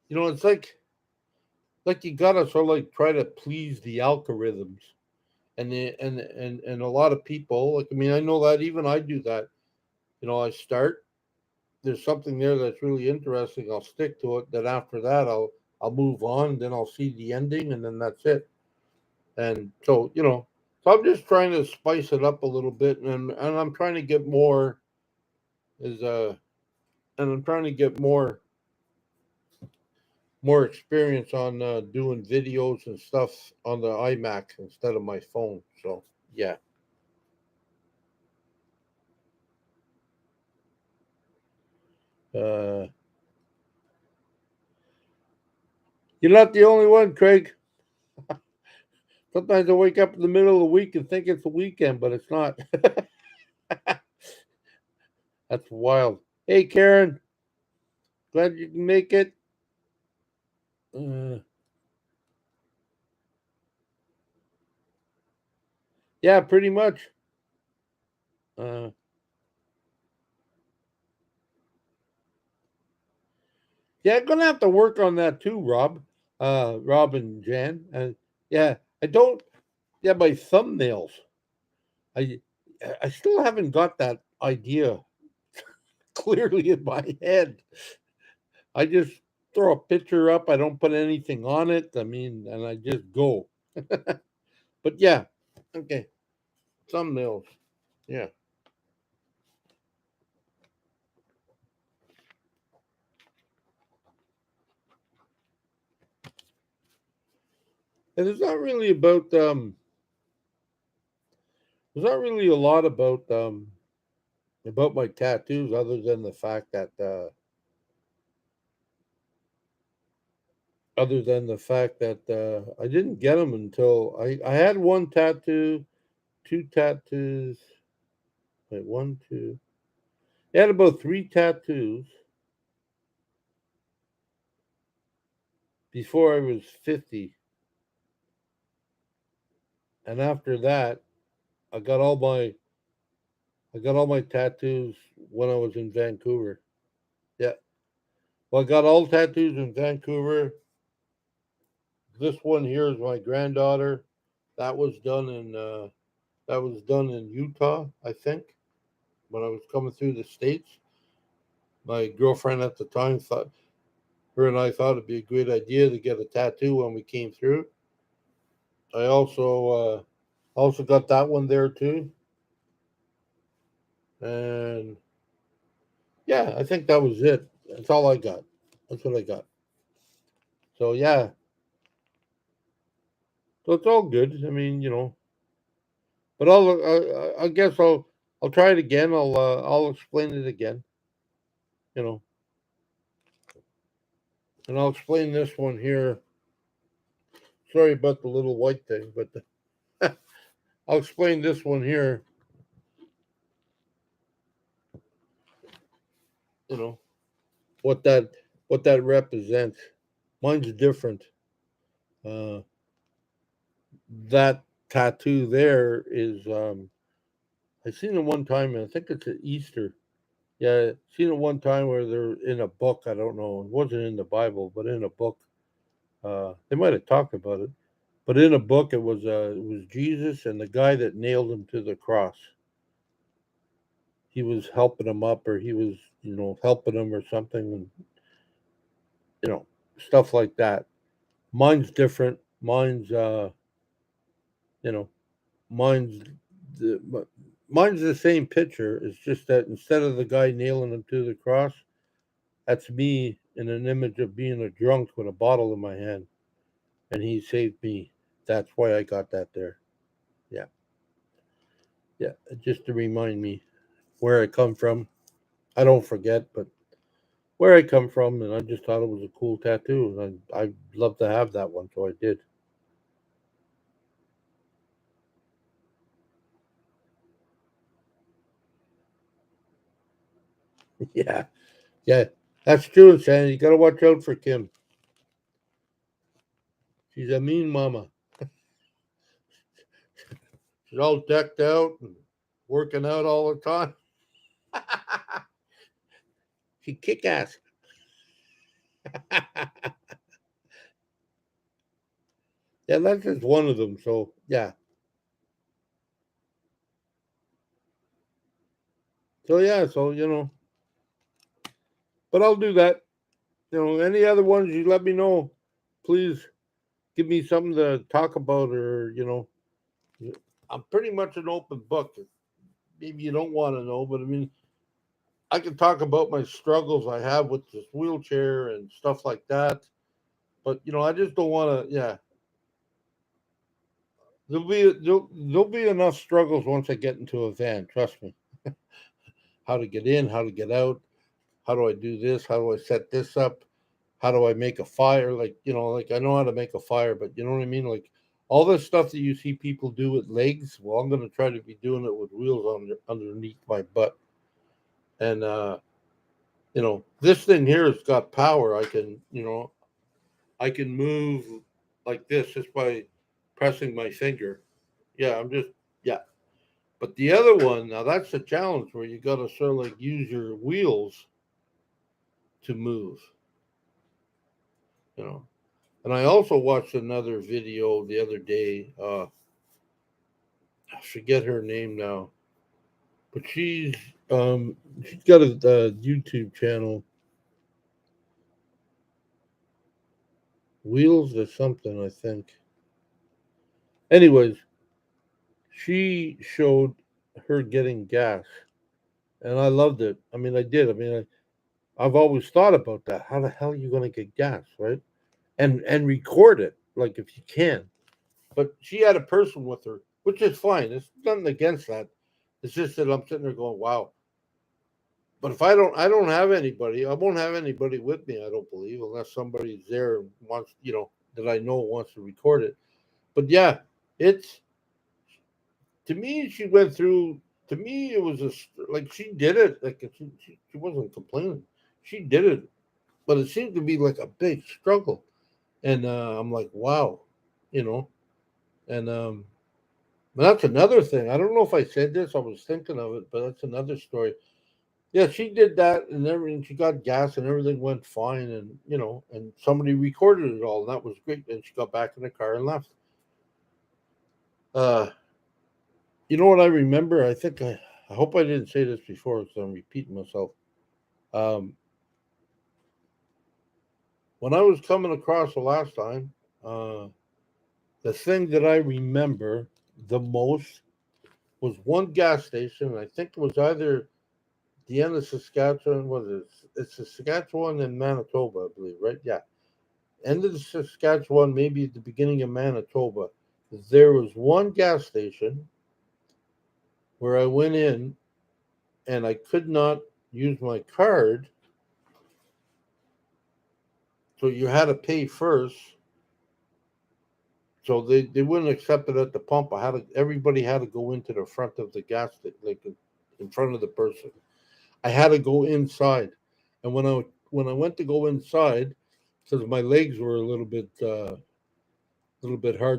it's like you gotta sort of like try to please the algorithms and a lot of people like I know that even I do that. I start there's something there that's really interesting. I'll stick to it. Then after that, I'll move on. Then I'll see the ending, and then that's it. And so I'm just trying to spice it up a little bit, and I'm trying to get more is and I'm trying to get more experience on doing videos and stuff on the iMac instead of my phone. So yeah, uh, you're not the only one, Craig. Sometimes I wake up in the middle of the week and think it's the weekend, but it's not. That's wild. Hey, Karen, glad you can make it. Uh, yeah, pretty much. Uh, yeah, I'm gonna have to work on that too, Rob. Rob and Jan. Yeah, I don't. Yeah, my thumbnails. I I still haven't got that idea clearly in my head. I just throw a picture up. I don't put anything on it. I mean, and I just go. But yeah, okay, thumbnails. Yeah, and it's not really about there's not really a lot about my tattoos other than the fact that other than the fact that I didn't get them until I had one tattoo, two tattoos. Wait, one, two. I had about three tattoos before I was 50. And after that, I got all my I got all my tattoos when I was in Vancouver. Yeah. Well, I got all tattoos in Vancouver. This one here is my granddaughter. That was done in Utah, I think, when I was coming through the states. My girlfriend at the time thought her and I thought it'd be a great idea to get a tattoo when we came through. I also got that one there too, and yeah, I think that was it. That's all I got. That's what I got. So yeah, so it's all good. I mean, but I guess I'll try it again. I'll explain it again. You know, and I'll explain this one here. Sorry about the little white thing, but I'll explain this one here. You know what that what that represents. Mine's different. Uh, that tattoo there is I seen it one time, and I think it's at Easter. Yeah, seen it one time where they're in a book. I don't know. It wasn't in the Bible, but in a book. They might have talked about it, but in a book it was Jesus and the guy that nailed him to the cross. He was helping him up, or he was helping him or something, and you know stuff like that. Mine's different. You know, mine's the mine's the same picture. It's just that instead of the guy nailing him to the cross, that's me in an image of being a drunk with a bottle in my hand, and he saved me. That's why I got that there. Yeah, yeah. Just to remind me where I come from. I don't forget, but where I come from, and I just thought it was a cool tattoo, and I'd love to have that one, so I did. Yeah, yeah. That's true, Shannon. You got to watch out for Kim. She's a mean mama. She's all decked out and working out all the time. She kick ass. Yeah, that's just one of them. So yeah, so but I'll do that. Any other ones you let me know. Please give me something to talk about, or I'm pretty much an open book. Maybe you don't want to know, but I mean, I can talk about my struggles I have with this wheelchair and stuff like that. But I just don't want to. Yeah, there'll be enough struggles once I get into a van. Trust me. How to get in, how to get out, how do I do this, how do I set this up, how do I make a fire? Like like I know how to make a fire, but you know what I mean. Like all this stuff that you see people do with legs. Well, I'm going to try to be doing it with wheels underneath my butt. And this thing here has got power. I can move like this just by pressing my finger. Yeah, yeah. But the other one, now that's the challenge where you got to sort of like use your wheels to move, you know. And I also watched another video the other day. I forget her name now, but she's got a YouTube channel, Wheels or something, I think. Anyways, she showed her getting gas, and I loved it. I mean, I did. I mean, I've always thought about that. How the hell are you going to get gas, right? And record it, like if you can. But she had a person with her, which is fine. There's nothing against that. It's just that I'm sitting there going, wow. But if I don't have anybody. I won't have anybody with me. I don't believe, unless somebody's there and wants, that I know wants to record it. But yeah, it's to me. She went through. To me, it was like she did it. Like she wasn't complaining. She did it, but it seemed to be like a big struggle. And I'm like, wow, you know. And that's another thing. I don't know if I said this. I was thinking of it, but that's another story. Yeah, she did that and everything. She got gas and everything went fine, and and somebody recorded it all, and that was great. And she got back in the car and left. Uh, you know what I remember? I hope I didn't say this before because I'm repeating myself. Um, when I was coming across the last time, uh, the thing that I remember the most was one gas station. I think it was either the end of Saskatchewan. Was it? It's Saskatchewan and Manitoba, I believe, right? Yeah, end of the Saskatchewan, maybe at the beginning of Manitoba. There was one gas station where I went in and I could not use my card, so you had to pay first. So they wouldn't accept it at the pump. Everybody had to go into the front of the gas station, like in front of the person. I had to go inside, and when I went to go inside, because my legs were a little bit hard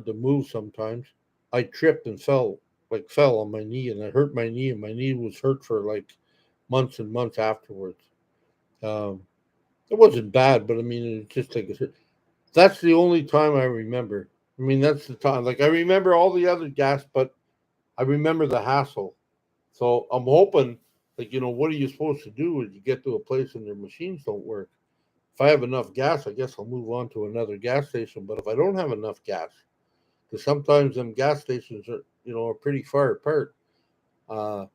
to move sometimes, I tripped and fell on my knee, and I hurt my knee, and my knee was hurt for like months and months afterwards. Um, it wasn't bad, but I mean, it just like that's the only time I remember. I mean, that's the time. Like I remember all the other gas, but I remember the hassle. So I'm hoping, like what are you supposed to do when you get to a place and their machines don't work? If I have enough gas, I guess I'll move on to another gas station. But if I don't have enough gas, because sometimes them gas stations are pretty far apart. Uh,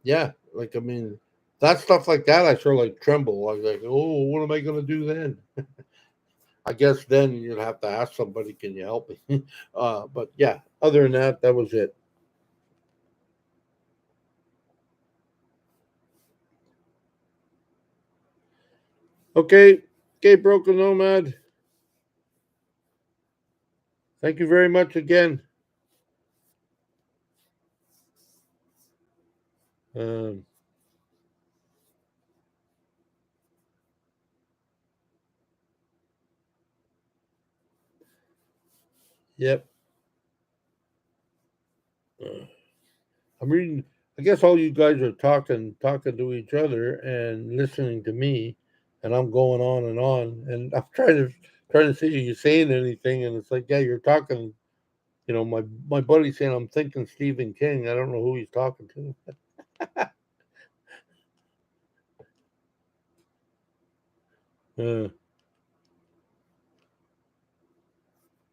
yeah, like I mean, that stuff like that, I sort of like tremble. I was like, oh, what am I gonna do then? I guess then you'd have to ask somebody, can you help me? But yeah, other than that, that was it. Okay, okay, Broken Nomad. Thank you very much again. Um, yep. Uh, I'm reading. I guess all you guys are talking to each other and listening to me, and I'm going on, and I'm trying to see if you're saying anything, and it's like, yeah, you're talking. My buddy's saying I'm thinking Stephen King. I don't know who he's talking to. Uh,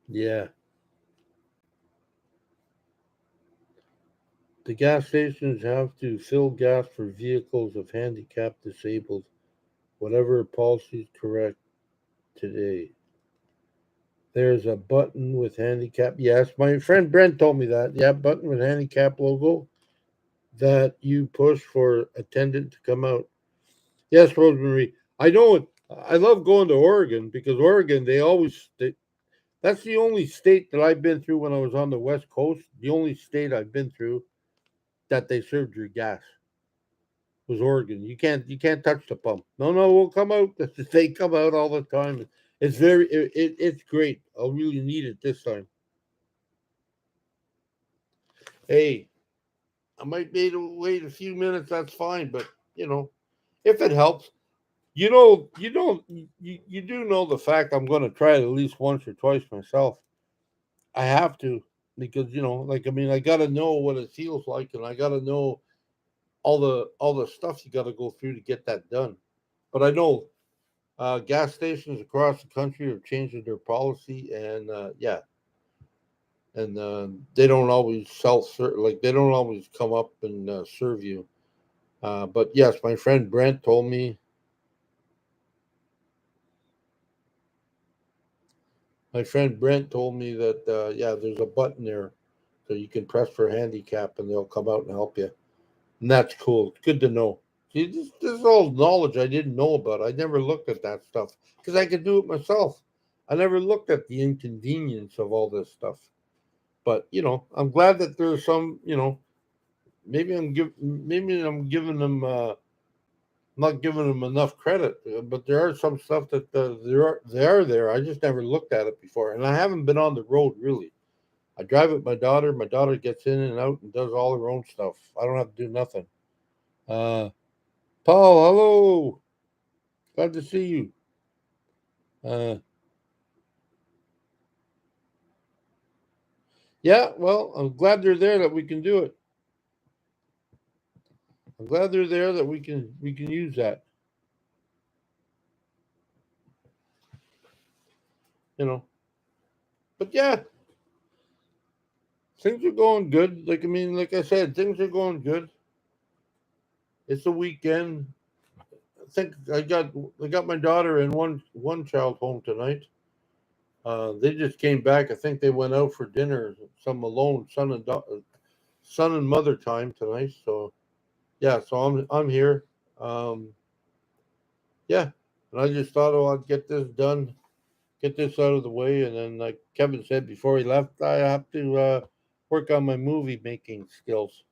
yeah, the gas stations have to fill gas for vehicles of handicapped disabled. Whatever policy is correct today. There's a button with handicap. Yes, my friend Brent told me that. Yeah, button with handicap logo that you push for attendant to come out. Yes, Rosemary. I know it. I love going to Oregon because Oregon, that's the only state that I've been through when I was on the West Coast. The only state I've been through that they served your gas was Oregon. You can't touch the pump. No, no, we'll come out. They come out all the time. It's great. I'll really need it this time. Hey, I might be able to wait a few minutes. That's fine, but if it helps, you do know the fact I'm going to try it at least once or twice myself. I have to because like I mean, I got to know what it feels like, and I got to know all the stuff you got to go through to get that done. But I know gas stations across the country are changing their policy, and yeah, and they don't always like they don't always come up and serve you. But yes, my friend Brent told me. My friend Brent told me that yeah, there's a button there, so you can press for handicap, and they'll come out and help you. And that's cool. It's good to know. See, this is all knowledge I didn't know about. I never looked at that stuff because I could do it myself. I never looked at the inconvenience of all this stuff. But I'm glad that there's some. Maybe I'm giving them not giving them enough credit. But there are some stuff that they are there. I just never looked at it before, and I haven't been on the road really. I drive with my daughter. My daughter gets in and out and does all her own stuff. I don't have to do nothing. Uh, Paul, hello. Glad to see you. Uh, yeah, well, I'm glad they're there that we can do it. I'm glad they're there that we can use that. You know, but yeah, things are going good. Like I mean, like I said, things are going good. It's a weekend. I think I got my daughter and one child home tonight. They just came back. I think they went out for dinner. Some alone son and mother time tonight. So yeah, so I'm here. Um, yeah, and I just thought, oh, I'd get this out of the way, and then like Kevin said before he left, I have to work on my movie making skills.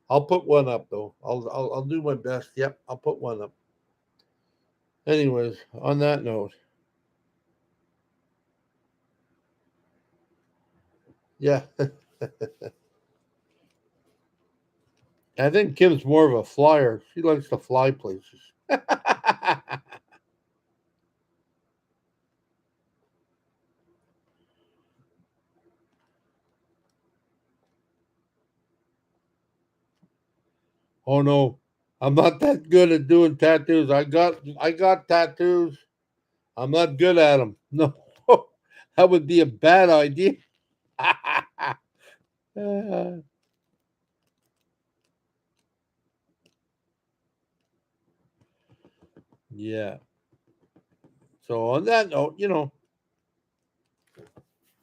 I'll put one up though. I'll do my best. Yep, I'll put one up. Anyways, on that note, yeah, I think Kim's more of a flyer. She likes to fly places. Oh no, I'm not that good at doing tattoos. I got tattoos. I'm not good at them. No, that would be a bad idea. Yeah. So on that note,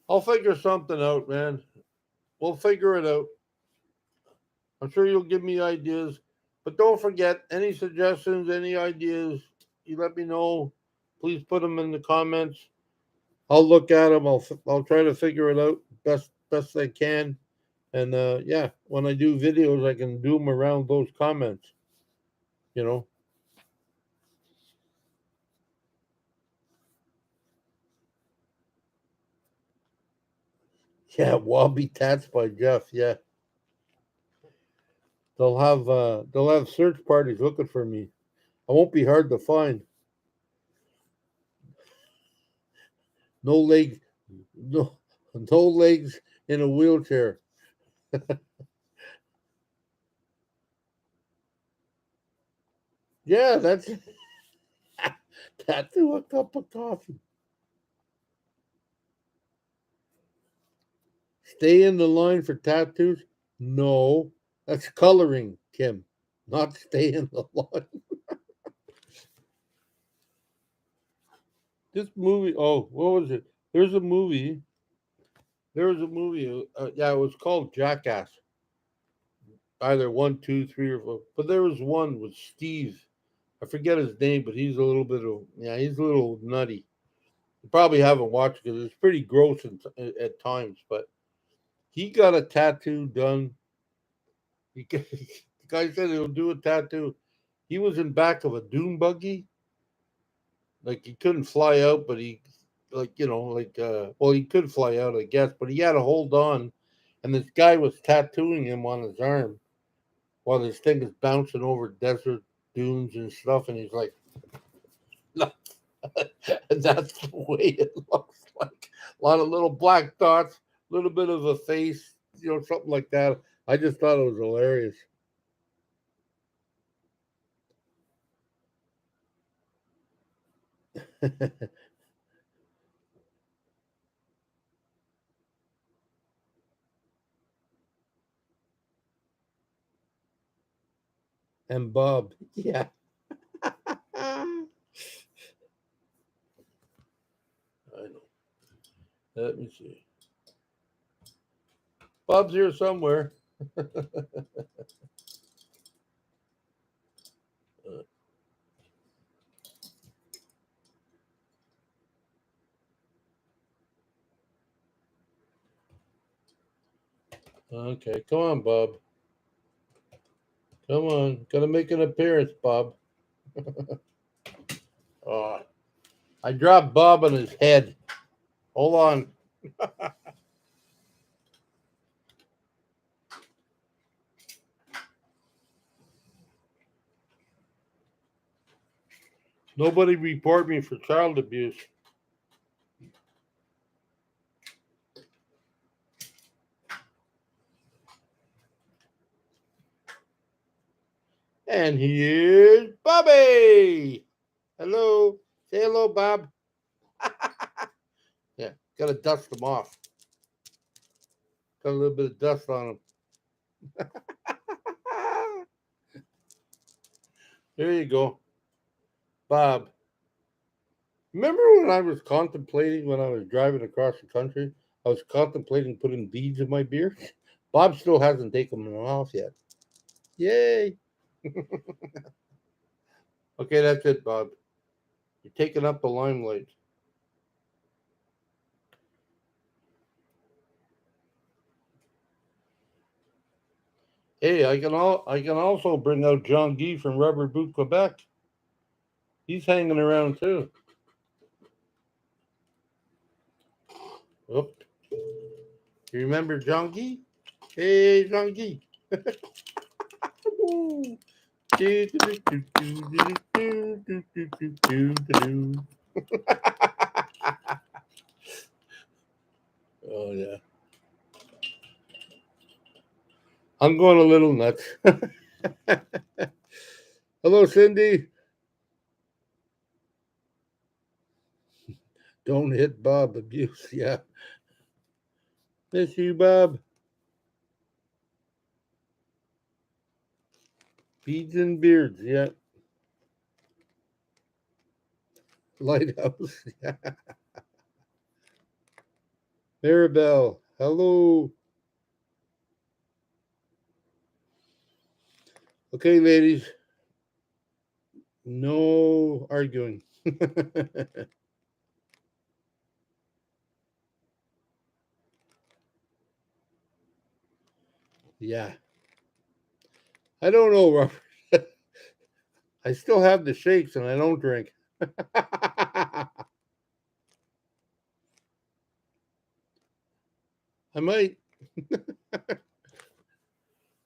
I'll figure something out, man. We'll figure it out. I'm sure you'll give me ideas, but don't forget any suggestions, any ideas. You let me know. Please put them in the comments. I'll look at them. I'll try to figure it out best I can. And yeah, when I do videos, I can do them around those comments. You know. Yeah, Wabi Tats by Jeff. Yeah, they'll have search parties looking for me. I won't be hard to find. No legs, no no legs in a wheelchair. Yeah, that's tattoo a cup of coffee. Stay in the line for tattoos? No, that's coloring, Kim. Not stay in the line. This movie. Oh, what was it? There's a movie. There was a movie. Yeah, it was called Jackass. Either one, two, three, or four. But there was one with Steve. I forget his name, but he's a little bit of yeah, he's a little nutty. You probably haven't watched it because it's pretty gross at times. But he got a tattoo done. The guy said he'll do a tattoo. He was in back of a dune buggy. Like he couldn't fly out, but he like like well he could fly out, I guess, but he had to hold on, and this guy was tattooing him on his arm while this thing is bouncing over desert dunes and stuff, and he's like, and that's the way it looks like. A lot of little black dots, a little bit of a face, something like that. I just thought it was hilarious. And Bob, yeah. I know. Let me see. Bob's here somewhere. Okay, come on, Bob. Come on, gotta make an appearance, Bob. Oh, I dropped Bob on his head. Hold on. Nobody report me for child abuse. And here's Bobby. Hello. Say hello, Bob. Yeah, gotta dust them off. Got a little bit of dust on them. There you go, Bob. Remember when I was contemplating when I was driving across the country? I was contemplating putting beads in my beer. Bob still hasn't taken them off yet. Yay! Okay, that's it, Bob. You're taking up the limelight. Hey, I can also bring out John Gee from Rubber Boot Quebec. He's hanging around too. Oh, you remember John Gee? Hey, John Gee. Oh yeah, I'm going a little nuts. Hello, Cindy. Don't hit Bob. Abuse. Yeah. Miss you, Bob. Beads and beards. Yeah. Lighthouse. Yeah. Maribel. Hello. Okay, ladies. No arguing. Yeah. I don't know, Robert. I still have the shakes and I don't drink. I might.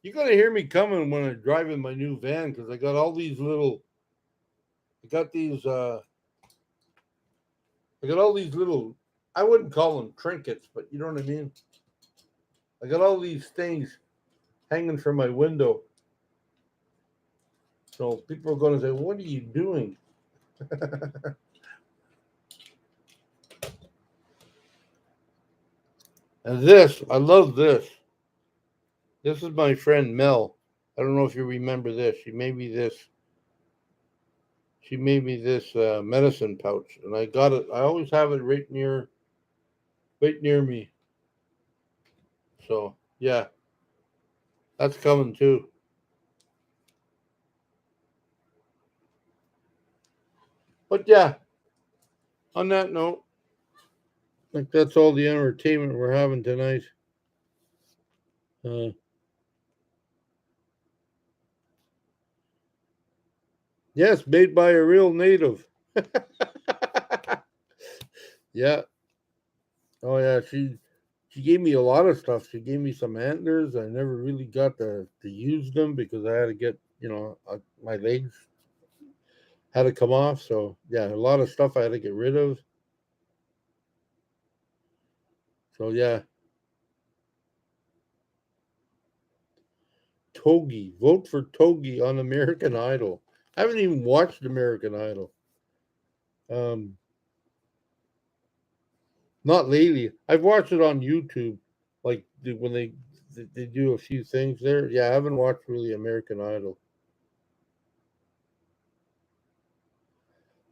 You're gonna hear me coming when I'm driving my new van because I got all these little. I got these. I got all these little. I wouldn't call them trinkets, but you know what I mean. I got all these things hanging from my window, so people are going to say, "What are you doing?" And this, I love this. This is my friend Mel. I don't know if you remember this. She made me this. She made me this medicine pouch, and I got it. I always have it right near me. So yeah, that's coming too. But yeah, on that note, I think that's all the entertainment we're having tonight. Uh, yes, made by a real native. Yeah. Oh yeah. She gave me a lot of stuff. She gave me some antlers. I never really got to use them because I had to get my legs had to come off. So yeah, a lot of stuff I had to get rid of. So yeah, Togi. Vote for Togi on American Idol. I haven't even watched American Idol. Um, Not lately. I've watched it on YouTube, like when they do a few things there. Yeah, I haven't watched really American Idol.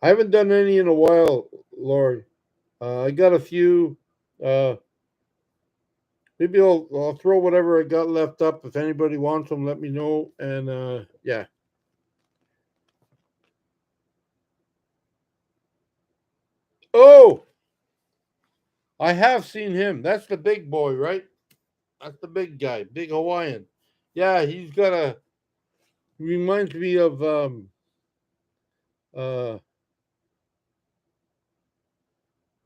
I haven't done any in a while, Lord. I got a few. Uh, Maybe I'll throw whatever I got left up. If anybody wants them, let me know. And yeah. Oh, I have seen him. That's the big boy, right? That's the big guy, big Hawaiian. Yeah, he's got a. Reminds me of uh.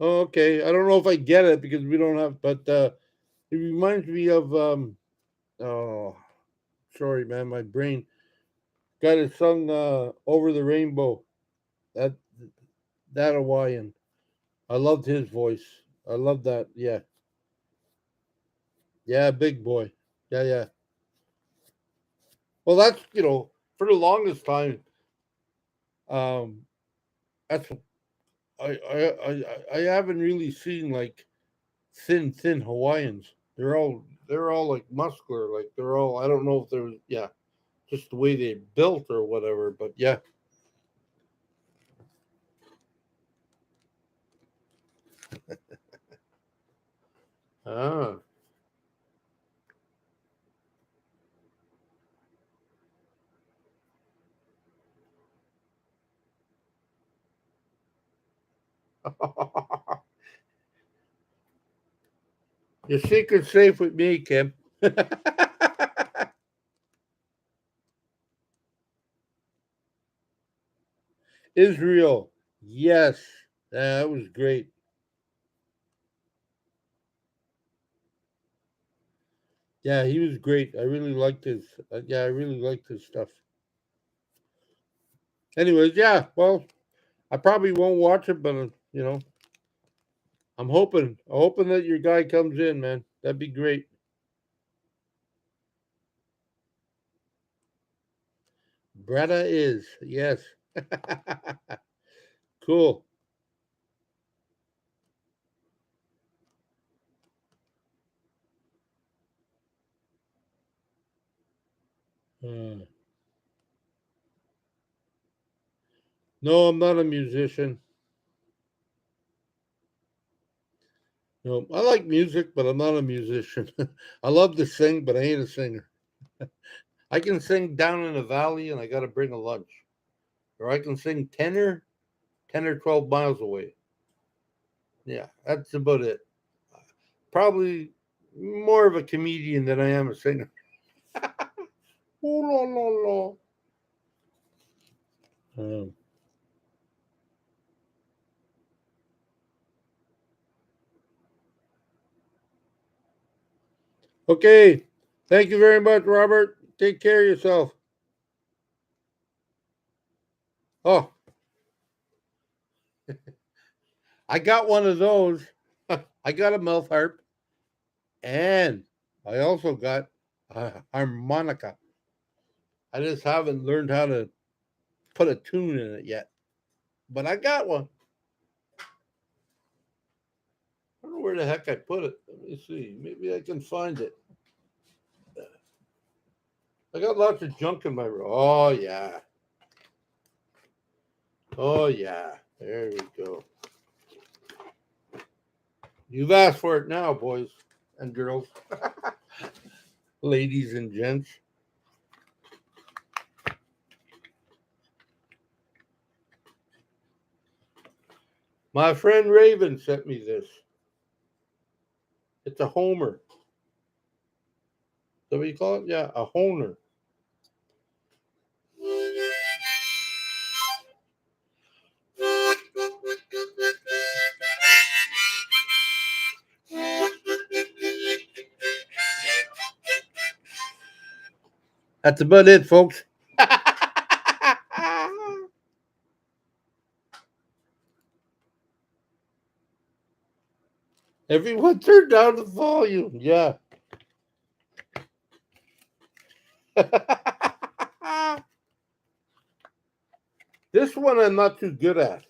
Oh, okay, I don't know if I get it because we don't have, but it reminds me of Oh, sorry, man, my brain. Guy that sung "Over the Rainbow." That that Hawaiian. I loved his voice. I love that. Yeah, yeah, big boy. Yeah, yeah. Well, that's for the longest time. Um, that's I haven't really seen like thin Hawaiians. They're all like muscular. Like they're all. I don't know if they're yeah, just the way they built or whatever. But yeah. Ah. Your secret's safe with me, Kim. Israel. Yes. Yeah, that was great. Yeah, he was great. I really liked his. Yeah, I really liked his stuff. Anyways, yeah. Well, I probably won't watch it, but I'm hoping that your guy comes in, man. That'd be great. Bretta is yes. Cool. Uh, no, I'm not a musician. No, I like music, but I'm not a musician. I love to sing, but I ain't a singer. I can sing down in the valley, and I got to bring a lunch, or I can sing tenor, 10 or 12 miles away. Yeah, that's about it. Probably more of a comedian than I am a singer. Ooh, la, la, la. Um, okay. Thank you very much, Robert. Take care of yourself. Oh, I got one of those. I got a mouth harp, and I also got a harmonica. I just haven't learned how to put a tune in it yet, but I got one. I don't know where the heck I put it. Let me see. Maybe I can find it. I got lots of junk in my room. Oh yeah. Oh yeah. There we go. You've asked for it now, boys and girls, ladies and gents. My friend Raven sent me this. It's a Homer. Is that what you call it? Yeah, a Honer. That's about it, folks. Everyone turn down the volume. Yeah. This one I'm not too good at.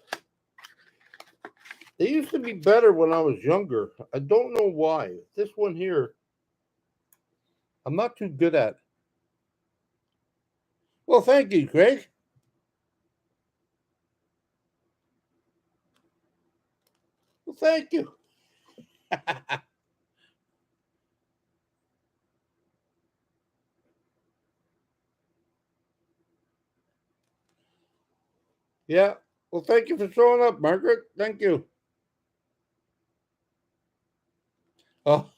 They used to be better when I was younger. I don't know why. This one here, I'm not too good at. Well, thank you, Craig. Well, thank you. Yeah. Well, thank you for showing up, Margaret. Thank you. Oh.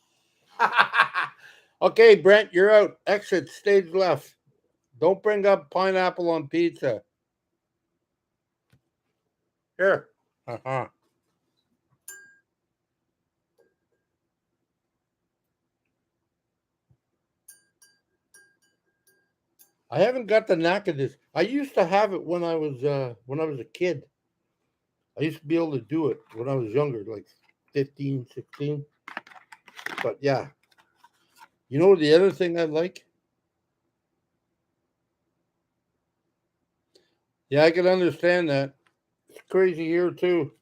Okay, Brent, you're out. Exit, stage left. Don't bring up pineapple on pizza. Here. Uh-huh. I haven't got the knack of this. I used to have it when I was a kid. I used to be able to do it when I was younger, like 15, 16. But yeah, you know the other thing I like? Yeah, I can understand that. It's crazy here too.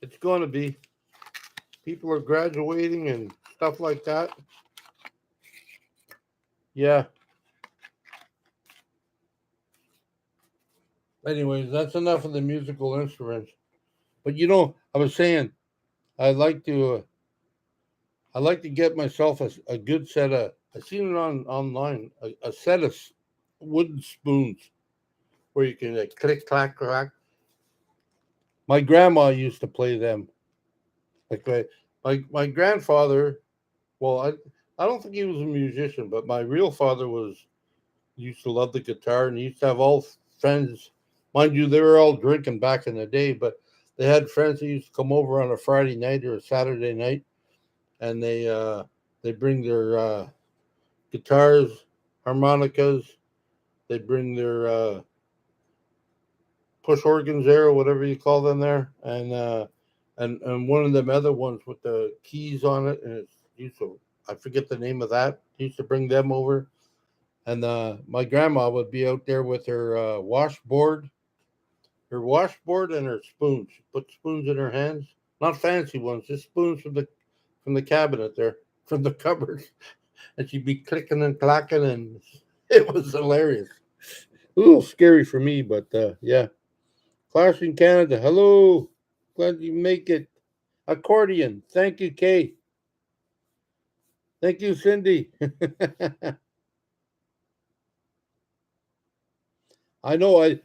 It's going to be. People are graduating and stuff like that. Yeah. Anyways, that's enough of the musical instruments. But I was saying I like to I like to get myself a good set of. I seen it online a set of wooden spoons where you can click clack clack. My grandma used to play them. Like my grandfather. Well, I don't think he was a musician, but my real father was used to love the guitar, and he used to have all friends. Mind you, they were all drinking back in the day, but they had friends that used to come over on a Friday night or a Saturday night, and they bring their guitars, harmonicas. They bring their push organs there, or whatever you call them there, and one of them other ones with the keys on it, and it's used to. I forget the name of that. He used to bring them over, and my grandma would be out there with her washboard and her spoons. She put spoons in her hands, not fancy ones, just spoons from the cabinet there, from the cupboard, and she'd be clicking and clacking, and it was hilarious. A little scary for me, but yeah. Clash in Canada, hello, glad you make it. Accordion, thank you, Kay. Thank you, Cindy. I know I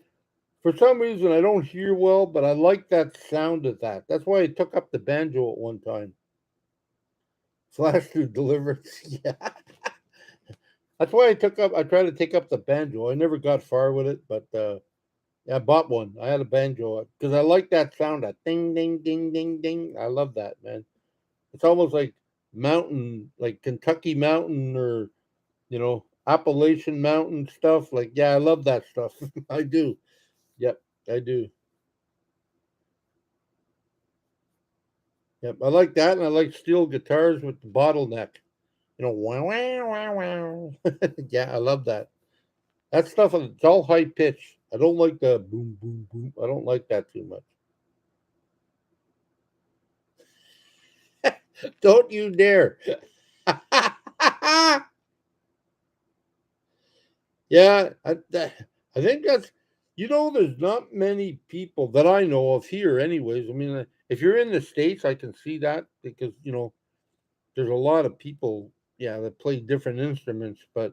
for some reason I don't hear well, but I like that sound of that. That's why I took up the banjo at one time. Flash through deliverance. Yeah. That's why I tried to take up the banjo. I never got far with it, but yeah, I bought one. I had a banjo because I like that sound, that ding ding ding ding ding. I love that, man. It's almost like mountain, like Kentucky mountain or Appalachian mountain stuff. Like, yeah, I love that stuff. I do. Yep, I do. Yep, I like that, and I like steel guitars with the bottleneck. Wow, wow, wow, wow. Yeah, I love that. That stuff, it's all high pitch. I don't like the boom, boom, boom. I don't like that too much. Don't you dare. Yeah, I think there's not many people that I know of here, anyways. I mean, if you're in the States, I can see that because, there's a lot of people, yeah, that play different instruments, but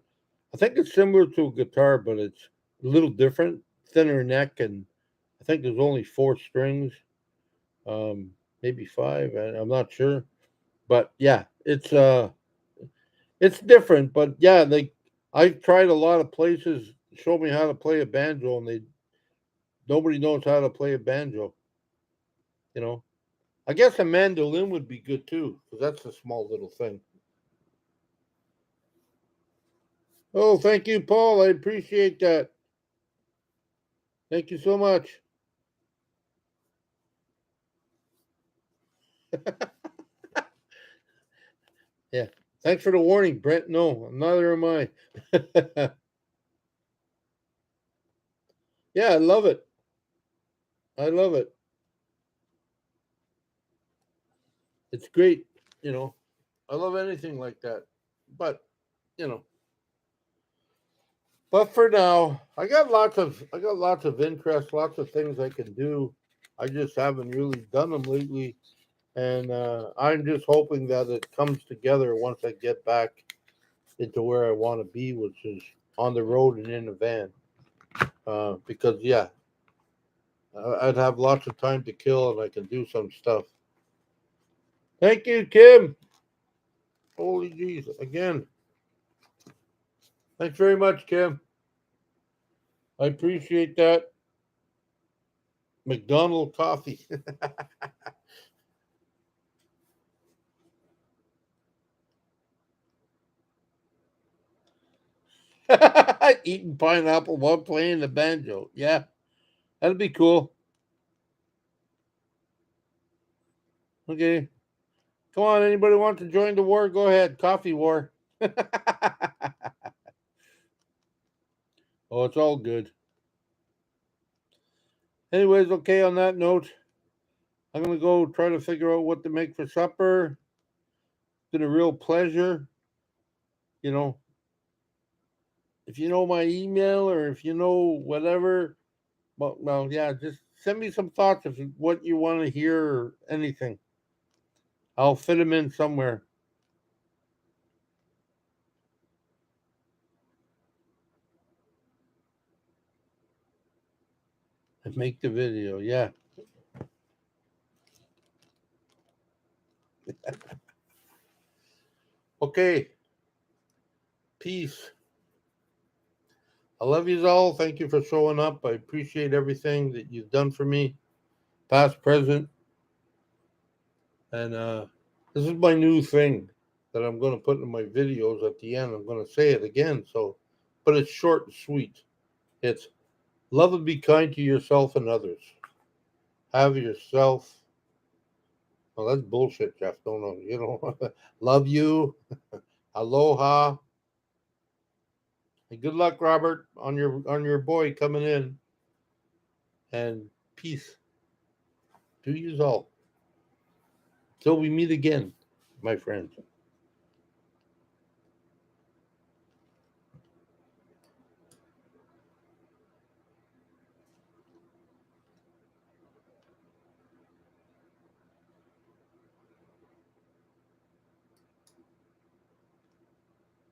I think it's similar to a guitar, but it's a little different, thinner neck, and I think there's only four strings, maybe five. I'm not sure, but yeah, it's different. But yeah, I've tried a lot of places show me how to play a banjo, and they nobody knows how to play a banjo. You know, I guess a mandolin would be good too, because that's a small little thing. Oh, thank you, Paul. I appreciate that. Thank you so much. Yeah. Thanks for the warning, Brent. No, neither am I. Yeah, I love it. I love it. It's great. You know, I love anything like that. But, you know, but for now, I got lots of interest, lots of things I can do. I just haven't really done them lately, and I'm just hoping that it comes together once I get back into where I want to be, which is on the road and in a van. Because yeah, I'd have lots of time to kill, and I can do some stuff. Thank you, Kim. Holy jeez, again. Thanks very much, Kim. I appreciate that. McDonald coffee. Eating pineapple while playing the banjo. Yeah, that'd be cool. Okay. Come on, anybody want to join the war? Go ahead. Coffee war. Oh, it's all good. Anyways, okay, on that note, I'm going to go try to figure out what to make for supper. It's been a real pleasure. You know, if you know my email or if you know whatever, well, yeah, just send me some thoughts of what you want to hear or anything. I'll fit them in somewhere and make the video. Yeah. Okay. Peace. I love you all. Thank you for showing up. I appreciate everything that you've done for me, past, present, and this is my new thing that I'm going to put in my videos at the end. I'm going to say it again. So, but it's short and sweet. It's love and be kind to yourself and others. Have yourself. Well, that's bullshit, Jeff. Don't know. You know, love you. Aloha. And good luck, Robert, on your boy coming in. And peace to you all. Till we meet again, my friends.